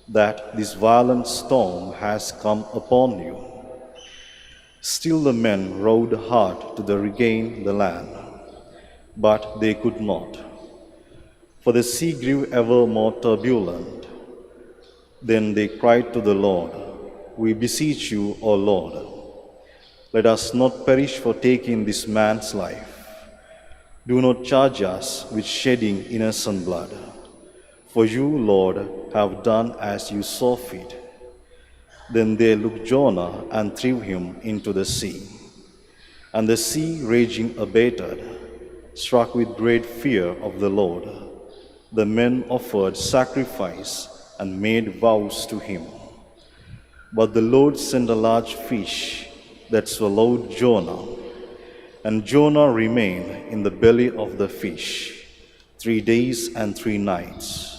that this violent storm has come upon you." Still the men rowed hard to regain the land, but they could not, for the sea grew ever more turbulent. Then they cried to the Lord, "We beseech you, O Lord, let us not perish for taking this man's life. Do not charge us with shedding innocent blood. For you, Lord, have done as you saw fit." Then they took Jonah and threw him into the sea. And the sea, raging, abated. Struck with great fear of the Lord, the men offered sacrifice and made vows to him. But the Lord sent a large fish that swallowed Jonah, and Jonah remained in the belly of the fish 3 days and 3 nights.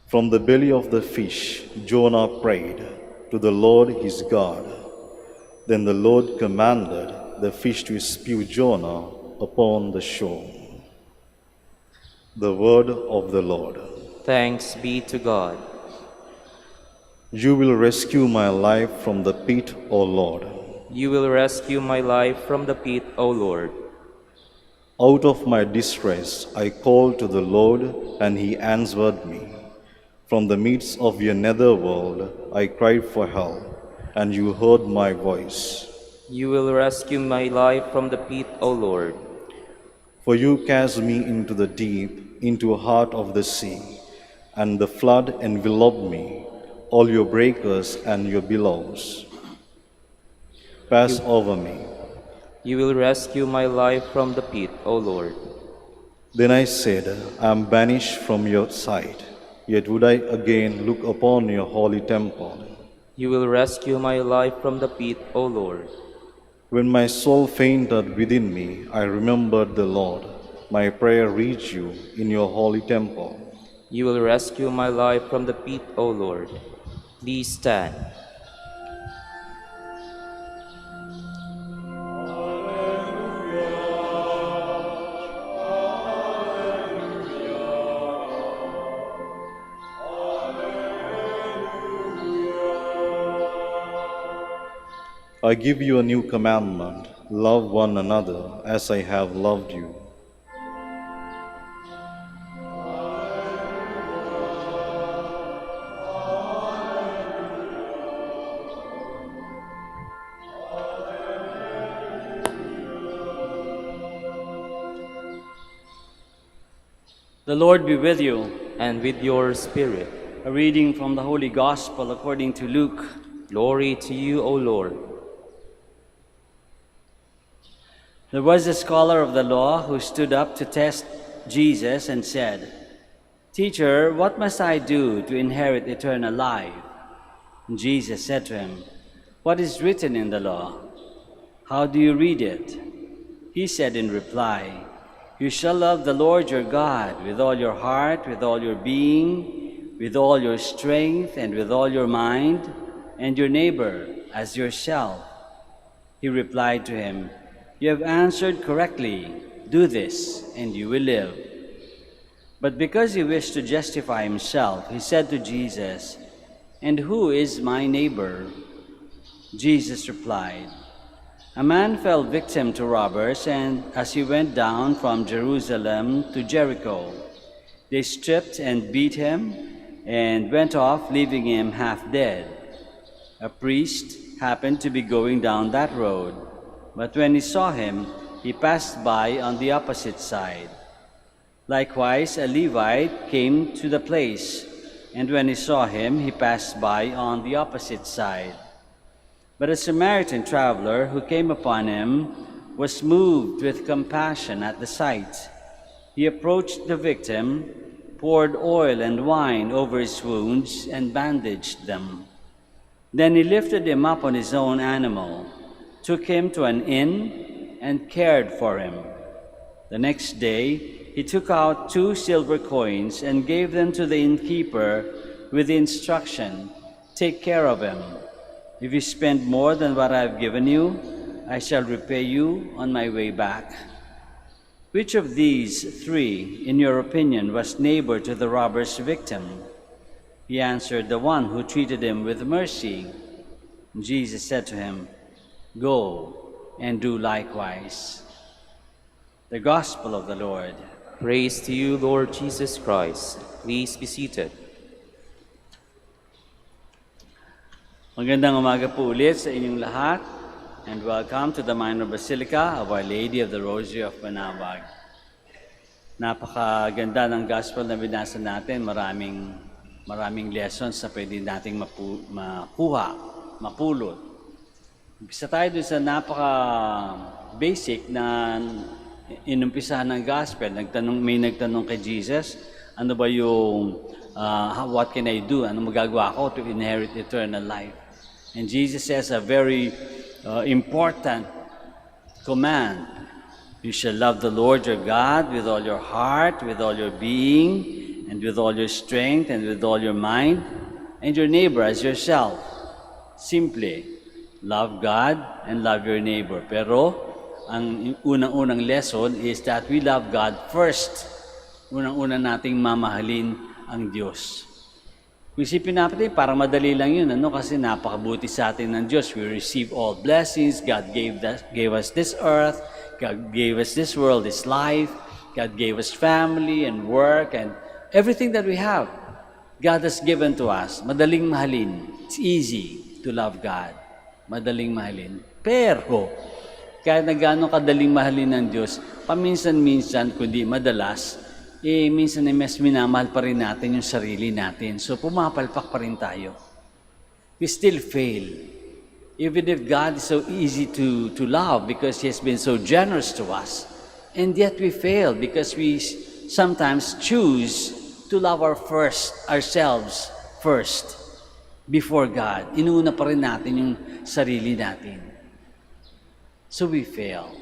From the belly of the fish Jonah prayed to the Lord his God. Then the Lord commanded the fish to spew Jonah upon the shore. The word of the Lord. Thanks be to God. You will rescue my life from the pit, O Lord. You will rescue my life from the pit, O Lord. Out of my distress I called to the Lord, and he answered me. From the midst of your netherworld I cried for help, and you heard my voice. You will rescue my life from the pit, O Lord. For you cast me into the deep, into the heart of the sea, and the flood enveloped me. All your breakers and your billows pass over me. You will rescue my life from the pit, O Lord. Then I said, I am banished from your sight, yet would I again look upon your holy temple. You will rescue my life from the pit, O Lord. When my soul fainted within me, I remembered the Lord. My prayer reached you in your holy temple. You will rescue my life from the pit, O Lord. Please stand. I give you a new commandment. Love one another as I have loved you. The Lord be with you. And with your spirit. A reading from the Holy Gospel according to Luke. Glory to you, O Lord. There was a scholar of the law who stood up to test Jesus and said, "Teacher, what must I do to inherit eternal life?" And Jesus said to him, "What is written in the law? How do you read it?" He said in reply, "You shall love the Lord your God with all your heart, with all your being, with all your strength, and with all your mind, and your neighbor as yourself." He replied to him, "You have answered correctly. Do this, and you will live." But because he wished to justify himself, he said to Jesus, "And who is my neighbor?" Jesus replied, "A man fell victim to robbers, and as he went down from Jerusalem to Jericho, they stripped and beat him and went off, leaving him half dead. A priest happened to be going down that road, but when he saw him, he passed by on the opposite side. Likewise, a Levite came to the place, and when he saw him, he passed by on the opposite side. But a Samaritan traveler who came upon him was moved with compassion at the sight. He approached the victim, poured oil and wine over his wounds, and bandaged them. Then he lifted him up on his own animal, took him to an inn, and cared for him. The next day, he took out 2 silver coins and gave them to the innkeeper with the instruction, "Take care of him. If you spend more than what I have given you, I shall repay you on my way back." Which of these 3, in your opinion, was neighbor to the robber's victim? He answered, "The one who treated him with mercy." Jesus said to him, "Go and do likewise." The Gospel of the Lord. Praise to you, Lord Jesus Christ. Please be seated. Magandang umaga po ulit sa inyong lahat, and welcome to the Minor Basilica of Our Lady of the Rosary of Manaoag. Napakaganda ng Gospel na binasa natin. Maraming lessons na pwede nating makuha, mapulot. Umpisa tayo dun sa napaka-basic na inumpisahan ng Gospel. May nagtanong kay Jesus, ano ba yung, what can I do? Ano magagawa ko to inherit eternal life? And Jesus says a very important command. You shall love the Lord your God with all your heart, with all your being, and with all your strength, and with all your mind, and your neighbor as yourself. Simply, love God and love your neighbor. Pero, ang unang-unang lesson is that we love God first. Unang-una nating mamahalin ang Diyos. Kung isipin natin, parang madali lang yun, kasi napakabuti sa atin ng Diyos. We receive all blessings. God gave us this earth. God gave us this world, this life. God gave us family and work and everything that we have. God has given to us. Madaling mahalin. It's easy to love God. Madaling mahalin. Pero, kahit na gano'ng kadaling mahalin ng Diyos, paminsan-minsan, kundi madalas, minsan mas minamahal pa rin natin yung sarili natin. So, pumapalpak pa rin tayo. We still fail. Even if God is so easy to love because He has been so generous to us. And yet we fail because we sometimes choose to love ourselves first before God. Inuuna pa rin natin yung sarili natin. So we fail.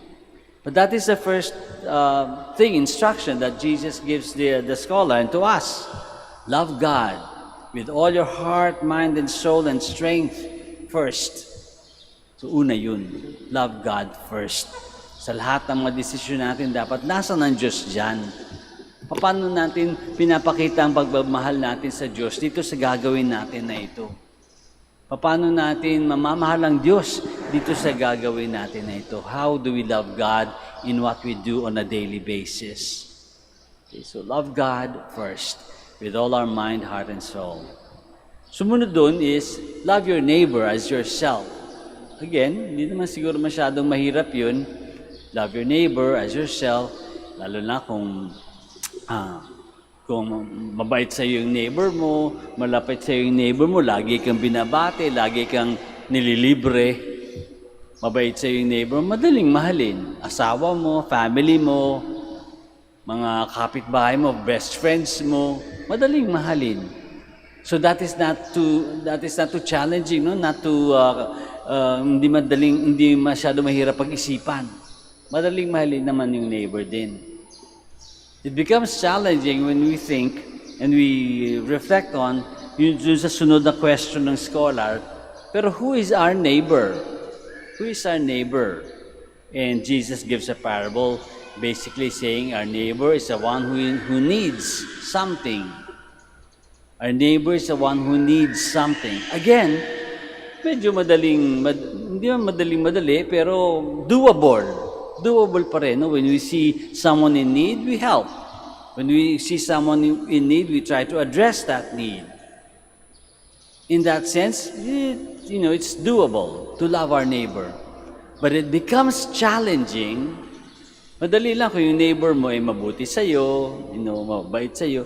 But that is the first instruction that Jesus gives the scholar and to us. Love God with all your heart, mind, and soul, and strength first. So una yun, love God first. Sa lahat ng mga desisyon natin, dapat nasa ng Diyos dyan. Paano natin pinapakita ang pagmamahal natin sa Diyos dito sa gagawin natin na ito? Paano natin mamamahal ang Diyos dito sa gagawin natin na ito? How do we love God in what we do on a daily basis? Okay, so love God first with all our mind, heart, and soul. Sumunod doon is love your neighbor as yourself. Again, hindi naman siguro masyadong mahirap yun. Love your neighbor as yourself, lalo na kung mabait sa iyo yung neighbor mo, malapit sa iyo yung neighbor mo, lagi kang binabate, lagi kang nililibre, mabait sa iyo yung neighbor, madaling mahalin. Asawa mo, family mo, mga kapitbahay mo, best friends mo, madaling mahalin. So that is not too challenging, no? Not too hindi masyado mahirap pag-isipan. Madaling mahalin naman yung neighbor din. It becomes challenging when we think and we reflect on yung sa sunod na question ng scholar, pero who is our neighbor? Who is our neighbor? And Jesus gives a parable basically saying our neighbor is the one who needs something. Our neighbor is the one who needs something. Again, medyo hindi man madali, pero doable. Doable pa rin. No? When we see someone in need, we help. When we see someone in need, we try to address that need. In that sense, it's doable to love our neighbor. But it becomes challenging. Madali lang kung yung neighbor mo ay mabuti sa'yo, mabait sa'yo.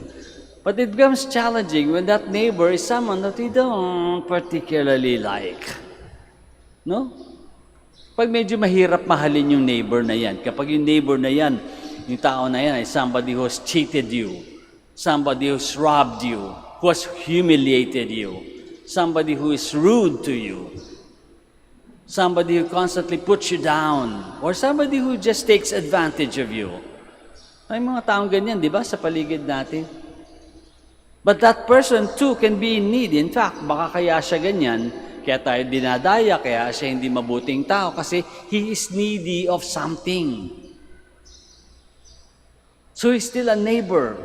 But it becomes challenging when that neighbor is someone that we don't particularly like. No? Pag medyo mahirap mahalin yung neighbor na yan, kapag yung neighbor na yan, yung tao na yan ay somebody who has cheated you, somebody who has robbed you, who has humiliated you, somebody who is rude to you, somebody who constantly puts you down, or somebody who just takes advantage of you. May mga taong ganyan, di ba, sa paligid natin? But that person too can be in need. In fact, baka kaya siya ganyan, kaya tayo dinadaya, kaya siya hindi mabuting tao kasi he is needy of something. So he's still a neighbor.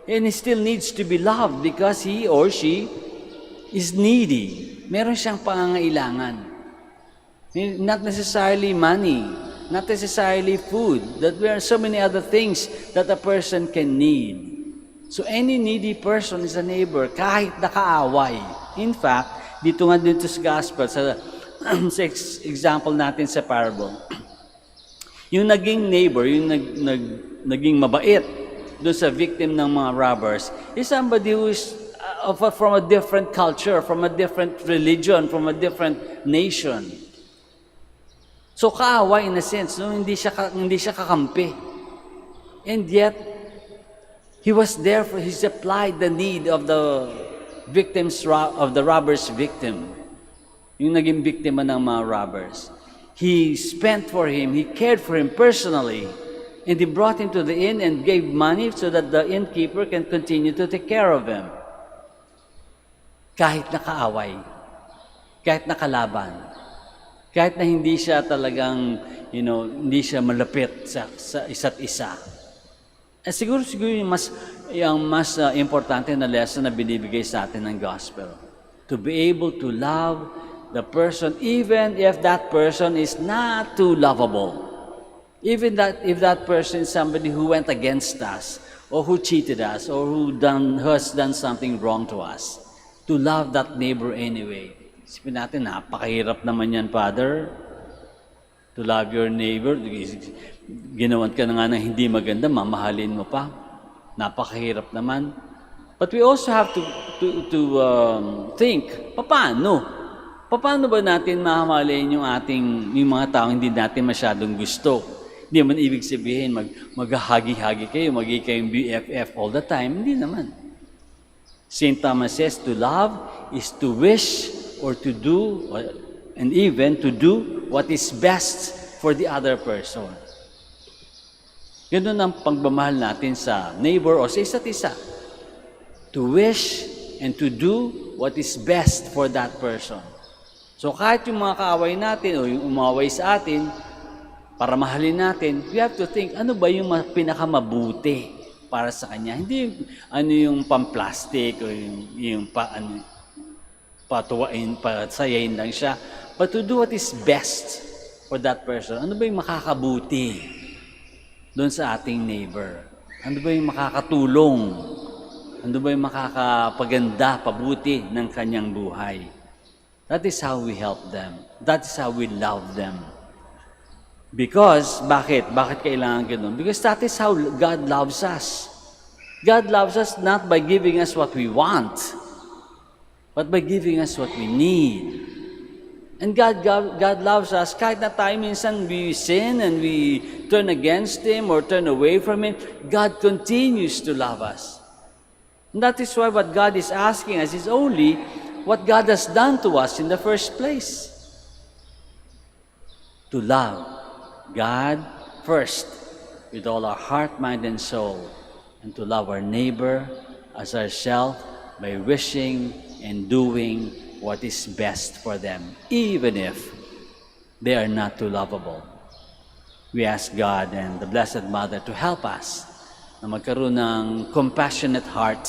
And he still needs to be loved because he or she is needy. Meron siyang pangangailangan. Not necessarily money, not necessarily food. That there are so many other things that a person can need. So any needy person is a neighbor, kahit nakaaway. In fact, dito nga dito sa gospel, sa example natin sa parable, yung naging neighbor, yung naging mabait doon sa victim ng mga robbers, is somebody who is from a different culture, from a different religion, from a different nation. So kaaway in a sense, no? Hindi siya kakampi. And yet, he was there he supplied the need of the robber's victim. Yung naging biktima ng mga robbers. He spent for him, he cared for him personally, and he brought him to the inn and gave money so that the innkeeper can continue to take care of him. Kahit nakaaway, kahit nakalaban, kahit na hindi siya talagang, hindi siya malapit sa isa't isa. At siguro yung mas importante na lesson na binibigay sa atin ng gospel. To be able to love the person even if that person is not too lovable. Even if that person is somebody who went against us, or who cheated us, or who has done something wrong to us. To love that neighbor anyway. Isipin natin, napakahirap naman yan, Father. To love your neighbor. Ginawan ka na nga ng hindi maganda, mamahalin mo pa. Napakahirap naman. But we also have to think, paano? Paano ba natin mamahalin yung mga taong hindi natin masyadong gusto? Hindi man ibig sabihin, maghahagi-hagi kayo, magiging kayong BFF all the time. Hindi naman. St. Thomas says, to love is to wish or to do, and even to do what is best for the other person. Ganun ang pagmamahal natin sa neighbor o sa isa't isa. To wish and to do what is best for that person. So kahit yung mga kaaway natin o yung umaway sa atin, para mahalin natin, we have to think, ano ba yung pinakamabuti para sa kanya? Hindi yung pamplastic o yung patuwain, pasayain lang siya. But to do what is best for that person. Ano ba yung makakabuti doon sa ating neighbor? Ano ba yung makakatulong? Ano ba yung makakapaganda, pabuti ng kanyang buhay? That is how we help them. That is how we love them. Because, bakit? Bakit kailangan ganun? Because that is how God loves us. God loves us not by giving us what we want, but by giving us what we need. And God loves us kahit na tayo minsan we sin and we turn against Him or turn away from Him, God continues to love us. And that is why what God is asking us is only what God has done to us in the first place. To love God first with all our heart, mind, and soul, and to love our neighbor as ourselves by wishing and doing what is best for them, even if they are not too lovable. We ask God and the Blessed Mother to help us na magkaroon ng compassionate heart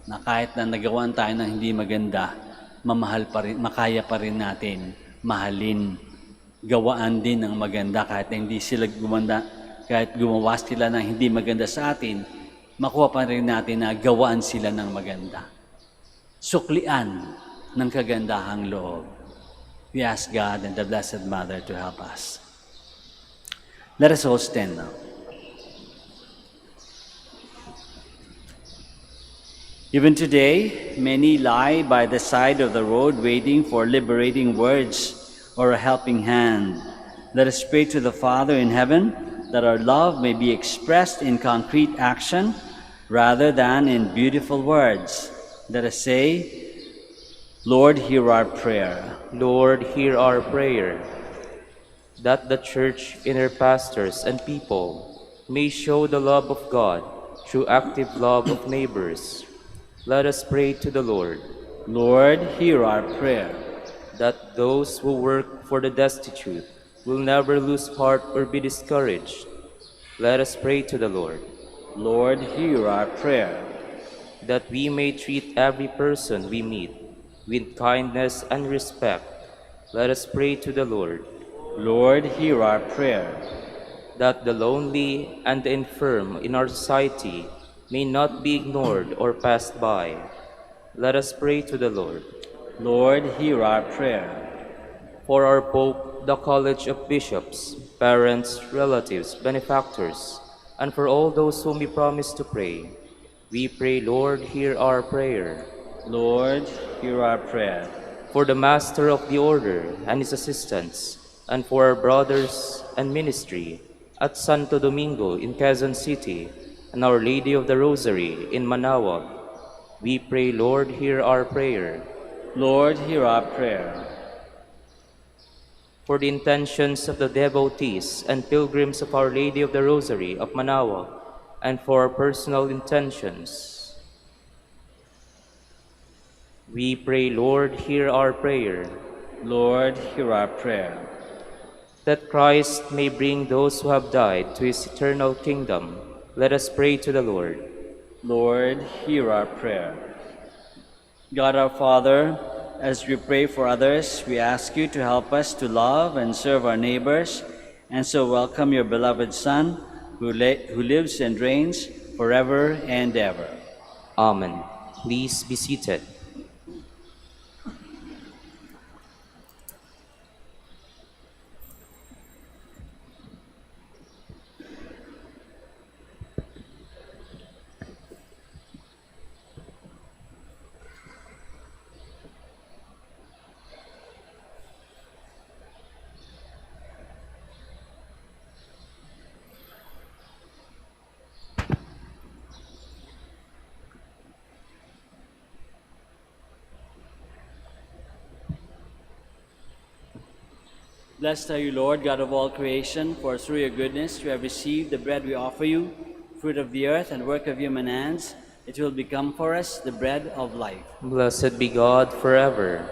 na kahit na nagawan tayo ng hindi maganda, makaya pa rin natin mahalin, gawaan din ng maganda kahit na hindi sila gumanda, kahit gumawa sila ng hindi maganda sa atin, makuha pa rin natin na gawaan sila ng maganda. Suklian ng kagandahang loob. We ask God and the Blessed Mother to help us. Let us all stand now. Even today, many lie by the side of the road waiting for liberating words or a helping hand. Let us pray to the Father in heaven that our love may be expressed in concrete action rather than in beautiful words. Let us say, Lord, hear our prayer. Lord, hear our prayer, that the Church in her pastors and people may show the love of God through active love of neighbors. Let us pray to the Lord. Lord, hear our prayer. That those who work for the destitute will never lose heart or be discouraged. Let us pray to the Lord. Lord, hear our prayer. That we may treat every person we meet with kindness and respect. Let us pray to the Lord. Lord, hear our prayer. That the lonely and the infirm in our society may not be ignored or passed by. Let us pray to the Lord. Lord, hear our prayer. For our Pope, the College of Bishops, parents, relatives, benefactors, and for all those whom we promise to pray, we pray, Lord, hear our prayer. Lord, hear our prayer. For the Master of the Order and his assistants, and for our brothers and ministry at Santo Domingo in Quezon City, and Our Lady of the Rosary in Manaoag, we pray, Lord, hear our prayer. Lord, hear our prayer. for the intentions of the devotees and pilgrims of Our Lady of the Rosary of Manaoag, and for our personal intentions. We pray, Lord, hear our prayer. Lord, hear our prayer. That Christ may bring those who have died to his eternal kingdom, let us pray to the Lord. Lord, hear our prayer. God our Father, as we pray for others, we ask you to help us to love and serve our neighbors, and so welcome your beloved Son, who lives and reigns forever and ever. Amen. Please be seated. Blessed are you, Lord, God of all creation, for through your goodness we have received the bread we offer you, fruit of the earth and work of human hands. It will become for us the bread of life. Blessed be God forever.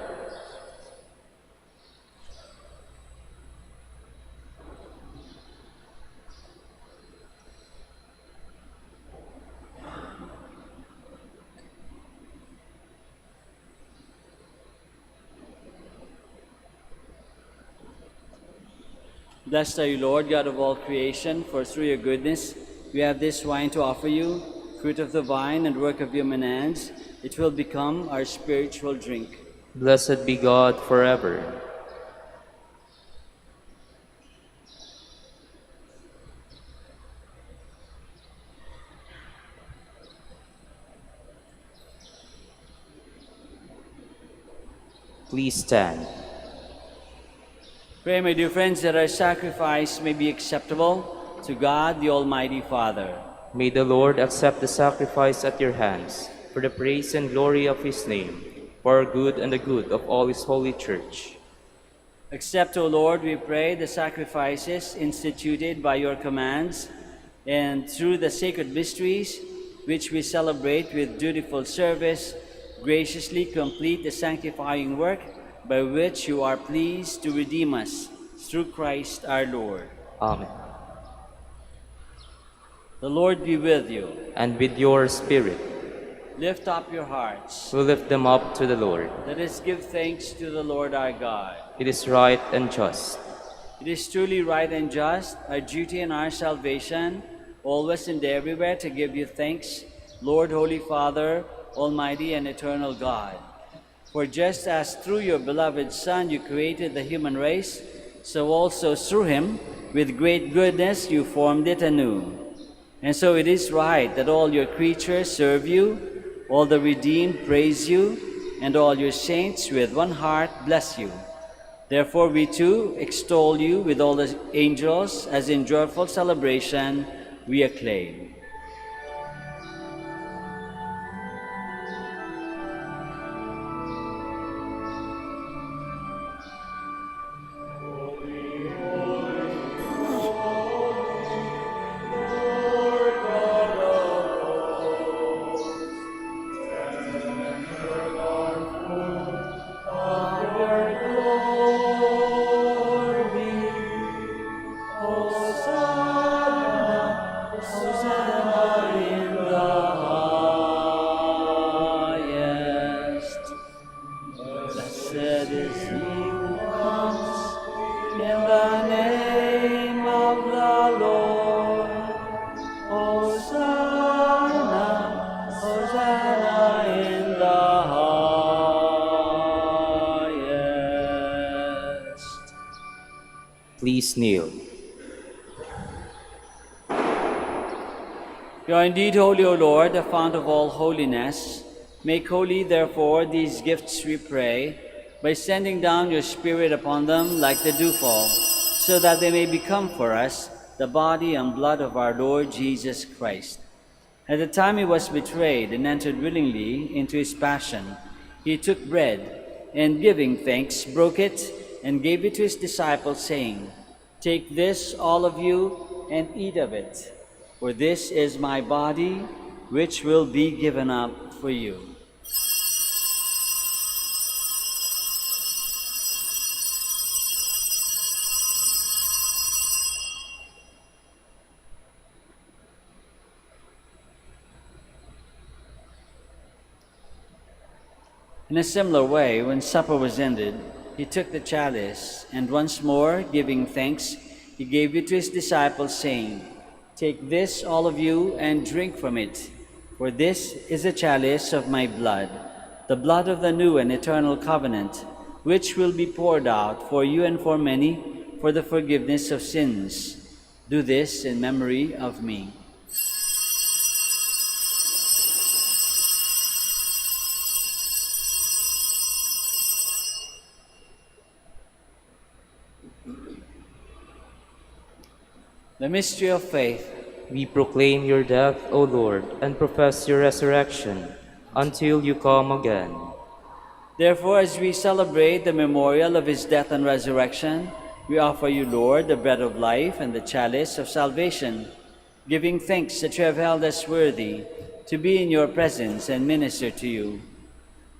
Blessed are you, Lord, God of all creation, for through your goodness we have this wine to offer you, fruit of the vine and work of human hands. It will become our spiritual drink. Blessed be God forever. Please stand. Pray, my dear friends, that our sacrifice may be acceptable to God, the Almighty Father. May the Lord accept the sacrifice at your hands, for the praise and glory of his name, for our good and the good of all his holy church. Accept, O Lord, we pray, the sacrifices instituted by your commands, and through the sacred mysteries, which we celebrate with dutiful service, graciously complete the sanctifying work by which you are pleased to redeem us, through Christ our Lord. Amen. The Lord be with you. And with your spirit, Lift up your hearts. we lift them up to the Lord. Let us give thanks to the Lord our God. It is right and just. It is truly right and just, our duty and our salvation, always and everywhere to give you thanks, Lord, Holy Father, Almighty and eternal God. For just as through your beloved Son you created the human race, so also through him, with great goodness, you formed it anew. And so it is right that all your creatures serve you, all the redeemed praise you, and all your saints with one heart bless you. Therefore we too extol you with all the angels, as in joyful celebration we acclaim. Please kneel. You are indeed holy, O Lord, the fount of all holiness. Make holy, therefore, these gifts, we pray, by sending down your Spirit upon them like the dewfall, so that they may become for us the body and blood of our Lord Jesus Christ. At the time he was betrayed and entered willingly into his passion, he took bread, and giving thanks, broke it, and gave it to his disciples, saying, "Take this, all of you, and eat of it, for this is my body, which will be given up for you." In a similar way, when supper was ended, he took the chalice, and once more, giving thanks, he gave it to his disciples, saying, "Take this, all of you, and drink from it, for this is a chalice of my blood, the blood of the new and eternal covenant, which will be poured out for you and for many for the forgiveness of sins. Do this in memory of me." The mystery of faith. We proclaim your death, O Lord, and profess your resurrection until you come again. Therefore, as we celebrate the memorial of his death and resurrection, we offer you, Lord, the bread of life and the chalice of salvation, giving thanks that you have held us worthy to be in your presence and minister to you.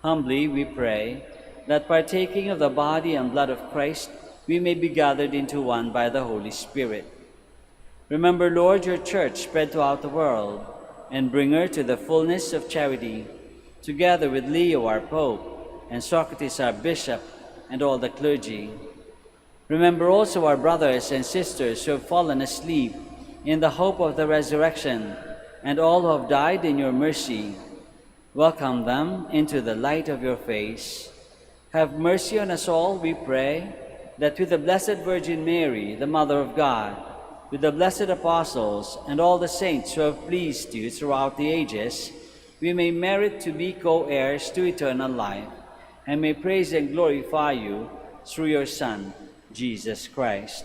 Humbly we pray that, partaking of the body and blood of Christ, we may be gathered into one by the Holy Spirit. Remember, Lord, your church spread throughout the world, and bring her to the fullness of charity, together with Leo, our Pope, and Socrates, our Bishop, and all the clergy. Remember also our brothers and sisters who have fallen asleep in the hope of the resurrection, and all who have died in your mercy. Welcome them into the light of your face. Have mercy on us all, we pray, that with the Blessed Virgin Mary, the Mother of God, with the blessed apostles and all the saints who have pleased you throughout the ages, we may merit to be co-heirs to eternal life, and may praise and glorify you through your Son, Jesus Christ.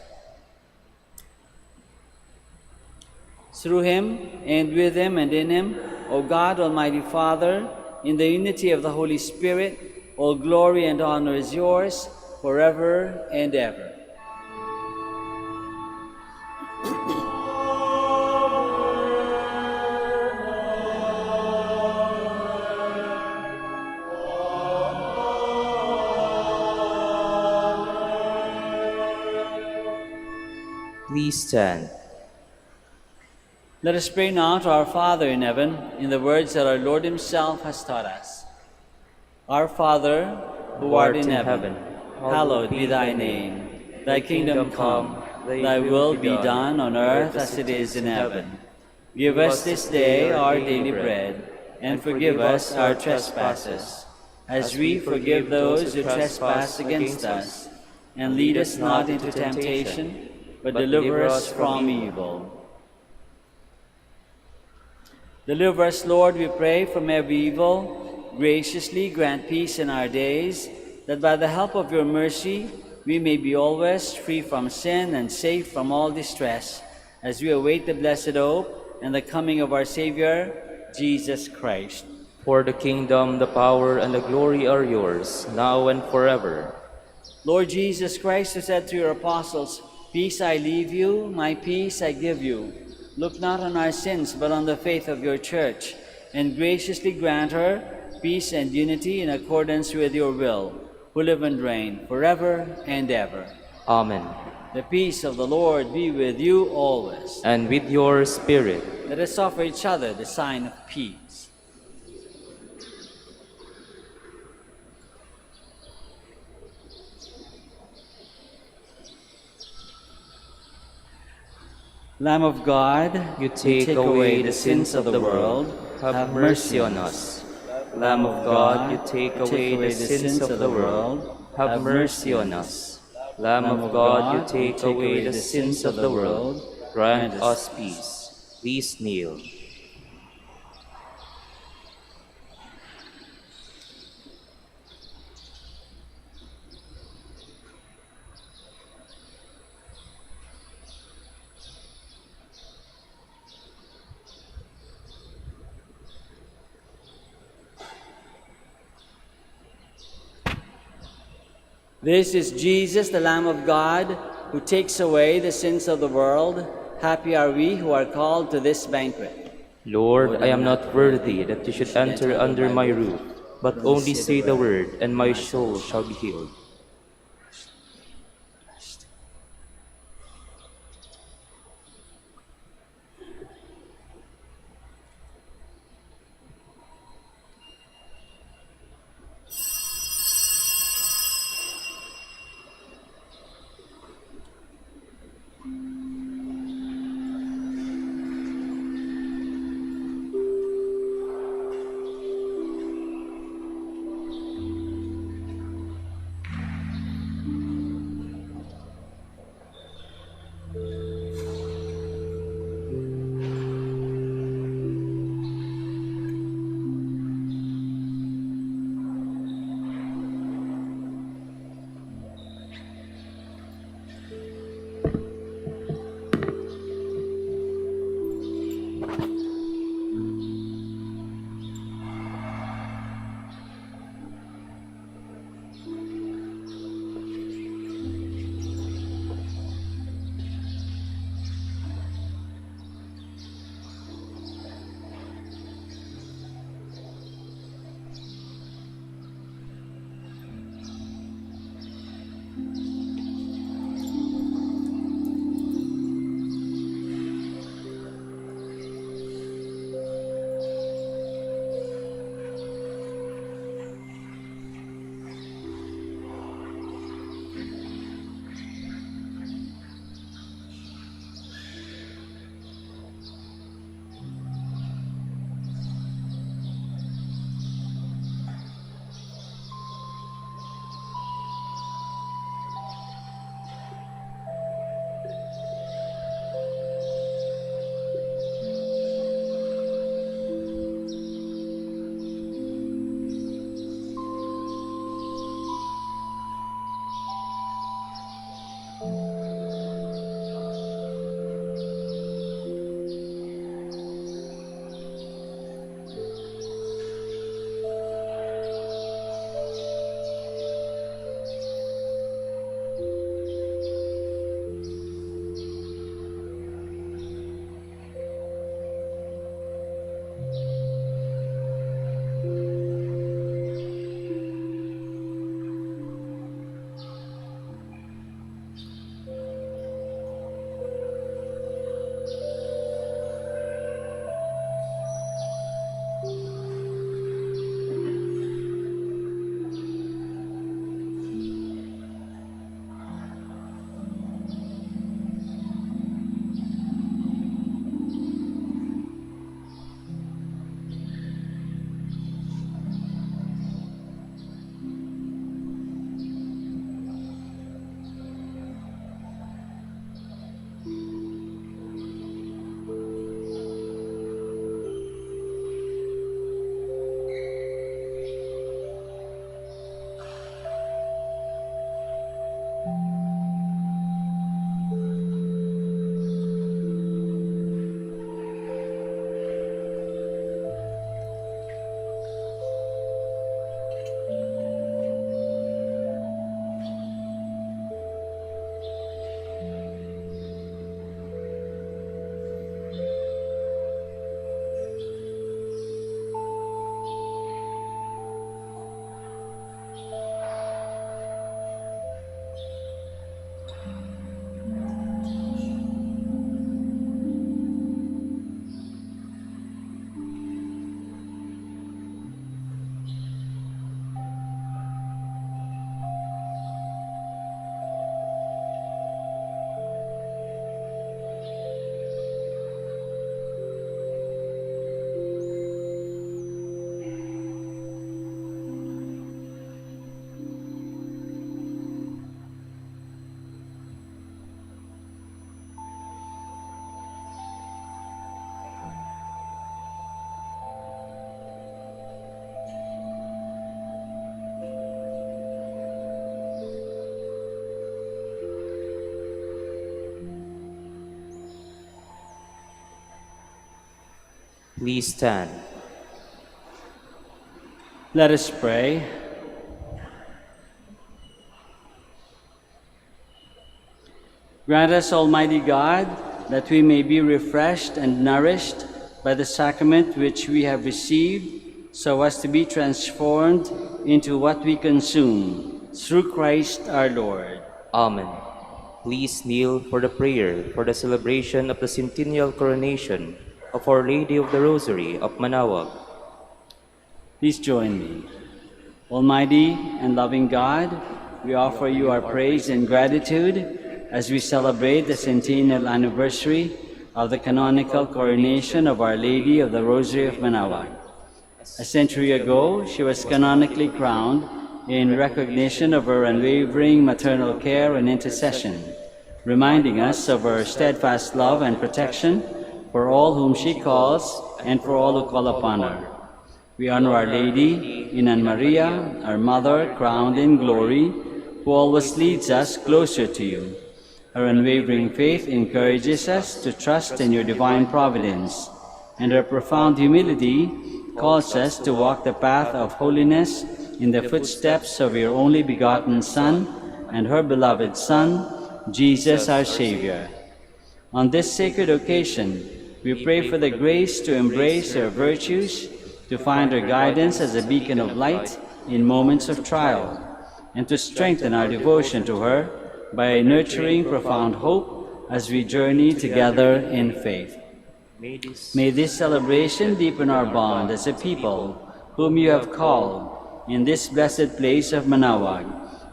Through him, and with him, and in him, O God, Almighty Father, in the unity of the Holy Spirit, all glory and honor is yours, forever and ever. Please stand. Let us pray now to our Father in heaven in the words that our Lord himself has taught us. Our Father, who art in heaven, hallowed be thy name. Thy kingdom come, thy will be done on earth as it is in heaven. Give us this day our daily bread, and forgive us our trespasses, as we forgive those who trespass against us. And lead us not into temptation, but deliver us from evil. Deliver us, Lord, we pray, from every evil. Graciously grant peace in our days, that by the help of your mercy we may be always free from sin and safe from all distress, as we await the blessed hope and the coming of our Savior, Jesus Christ. For the kingdom, the power, and the glory are yours, now and forever. Lord Jesus Christ, who said to your apostles, "Peace I leave you, my peace I give you," look not on our sins, but on the faith of your church, and graciously grant her peace and unity in accordance with your will, who live and reign forever and ever. Amen. The peace of the Lord be with you always. And with your spirit. Let us offer each other the sign of peace. Lamb of God, You take away the sins of the world, have mercy on us. Lamb of God, you take away the sins of the world, have mercy on us. Lamb of God, you take away the sins of the world, grant us peace. Please kneel. This is Jesus, the Lamb of God, who takes away the sins of the world. Happy are we who are called to this banquet. Lord, I am not worthy that you should enter under my roof, but only say the word, and my soul shall be healed. Please stand. Let us pray. Grant us, Almighty God, that we may be refreshed and nourished by the sacrament which we have received, so as to be transformed into what we consume, through Christ our Lord. Amen. Please kneel for the prayer for the celebration of the centennial coronation of Our Lady of the Rosary of Manaoag. Please join me. Almighty and loving God, we offer you our praise and gratitude as we celebrate the centennial anniversary of the canonical coronation of Our Lady of the Rosary of Manaoag. A century ago, she was canonically crowned in recognition of her unwavering maternal care and intercession, reminding us of her steadfast love and protection for all whom she calls and for all who call upon her. We honor Our Lady, Ina Maria, our Mother, crowned in glory, who always leads us closer to you. Her unwavering faith encourages us to trust in your divine providence, and her profound humility calls us to walk the path of holiness in the footsteps of your only begotten Son and her beloved Son, Jesus our Savior. On this sacred occasion, we pray for the grace to embrace her virtues, to find her guidance as a beacon of light in moments of trial, and to strengthen our devotion to her by nurturing profound hope as we journey together in faith. May this celebration deepen our bond as a people whom you have called in this blessed place of Manaoag,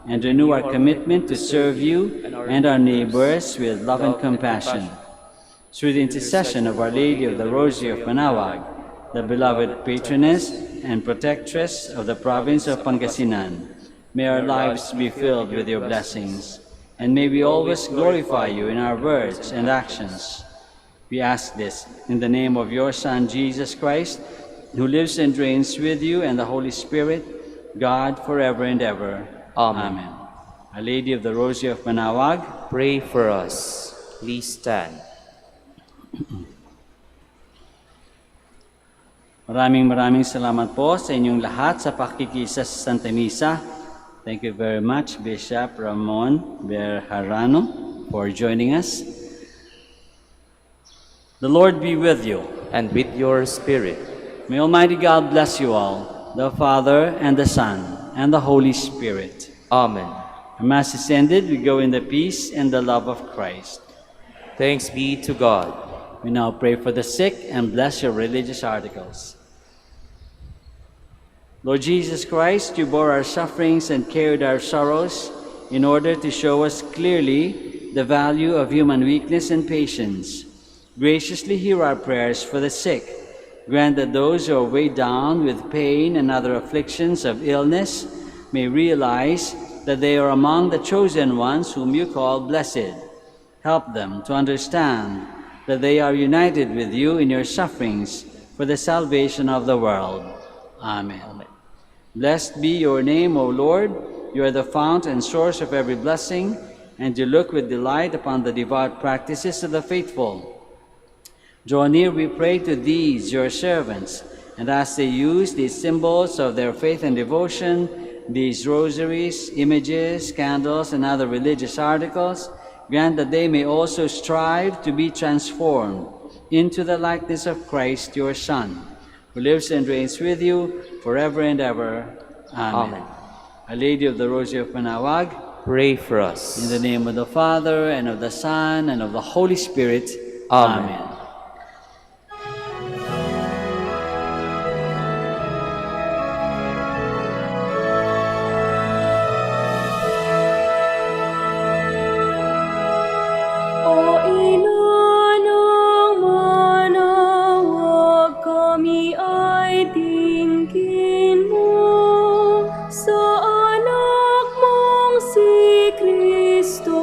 and renew our commitment to serve you and our neighbors with love and compassion. Through the intercession of Our Lady of the Rosary of Manaoag, the beloved patroness and protectress of the province of Pangasinan, may our lives be filled with your blessings, and may we always glorify you in our words and actions. We ask this in the name of your Son, Jesus Christ, who lives and reigns with you and the Holy Spirit, God, forever and ever. Amen. Amen. Our Lady of the Rosary of Manaoag, Pray for us. Please stand. Maraming salamat po sa inyong lahat sa pakikisa sa Santa Misa. Thank you very much, Bishop Ramon Bejarano, for joining us. The Lord be with you. And with your spirit. May Almighty God bless you all, the Father and the Son and the Holy Spirit. Amen. Our Mass is ended. We go in the peace and the love of Christ. Thanks be to God. We now pray for the sick and bless your religious articles. Lord Jesus Christ, you bore our sufferings and carried our sorrows in order to show us clearly the value of human weakness and patience. Graciously hear our prayers for the sick. Grant that those who are weighed down with pain and other afflictions of illness may realize that they are among the chosen ones whom you call blessed. Help them to understand that they are united with you in your sufferings for the salvation of the world. Amen. Blessed be your name, O Lord. You are the fount and source of every blessing, and you look with delight upon the devout practices of the faithful. Draw near, we pray, to these, your servants, and as they use these symbols of their faith and devotion, these rosaries, images, candles, and other religious articles, grant that they may also strive to be transformed into the likeness of Christ, your Son, who lives and reigns with you forever and ever. Amen. Amen. Our Lady of the Rosary of Manaoag, Pray for us. in the name of the Father, and of the Son, and of the Holy Spirit. Amen. Amen. O ina ng Manaoag, kami ay tingin mo sa anak mong si Kristo,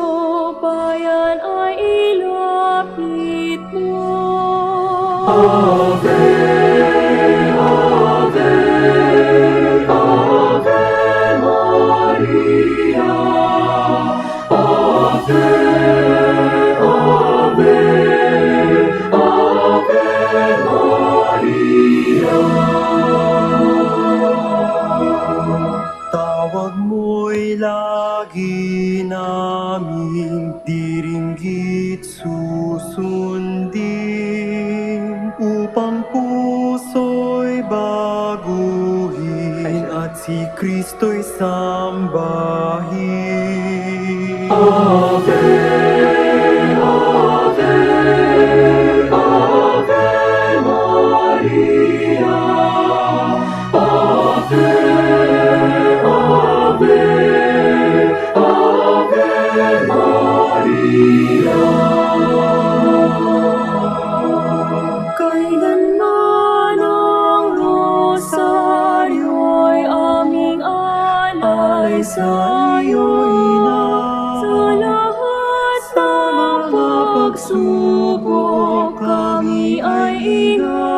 bayan ay ilapit mo. Ave, Ave, Ave Maria, Ave. Tawag mo'y lagi naming diringgit susundin, upang puso'y baguhin at si Kristo'y sambahin. Kailanman ang rosaryo'y aming alay sa'yo, Ina. Sa lahat ng pagsubok kami ay ingat.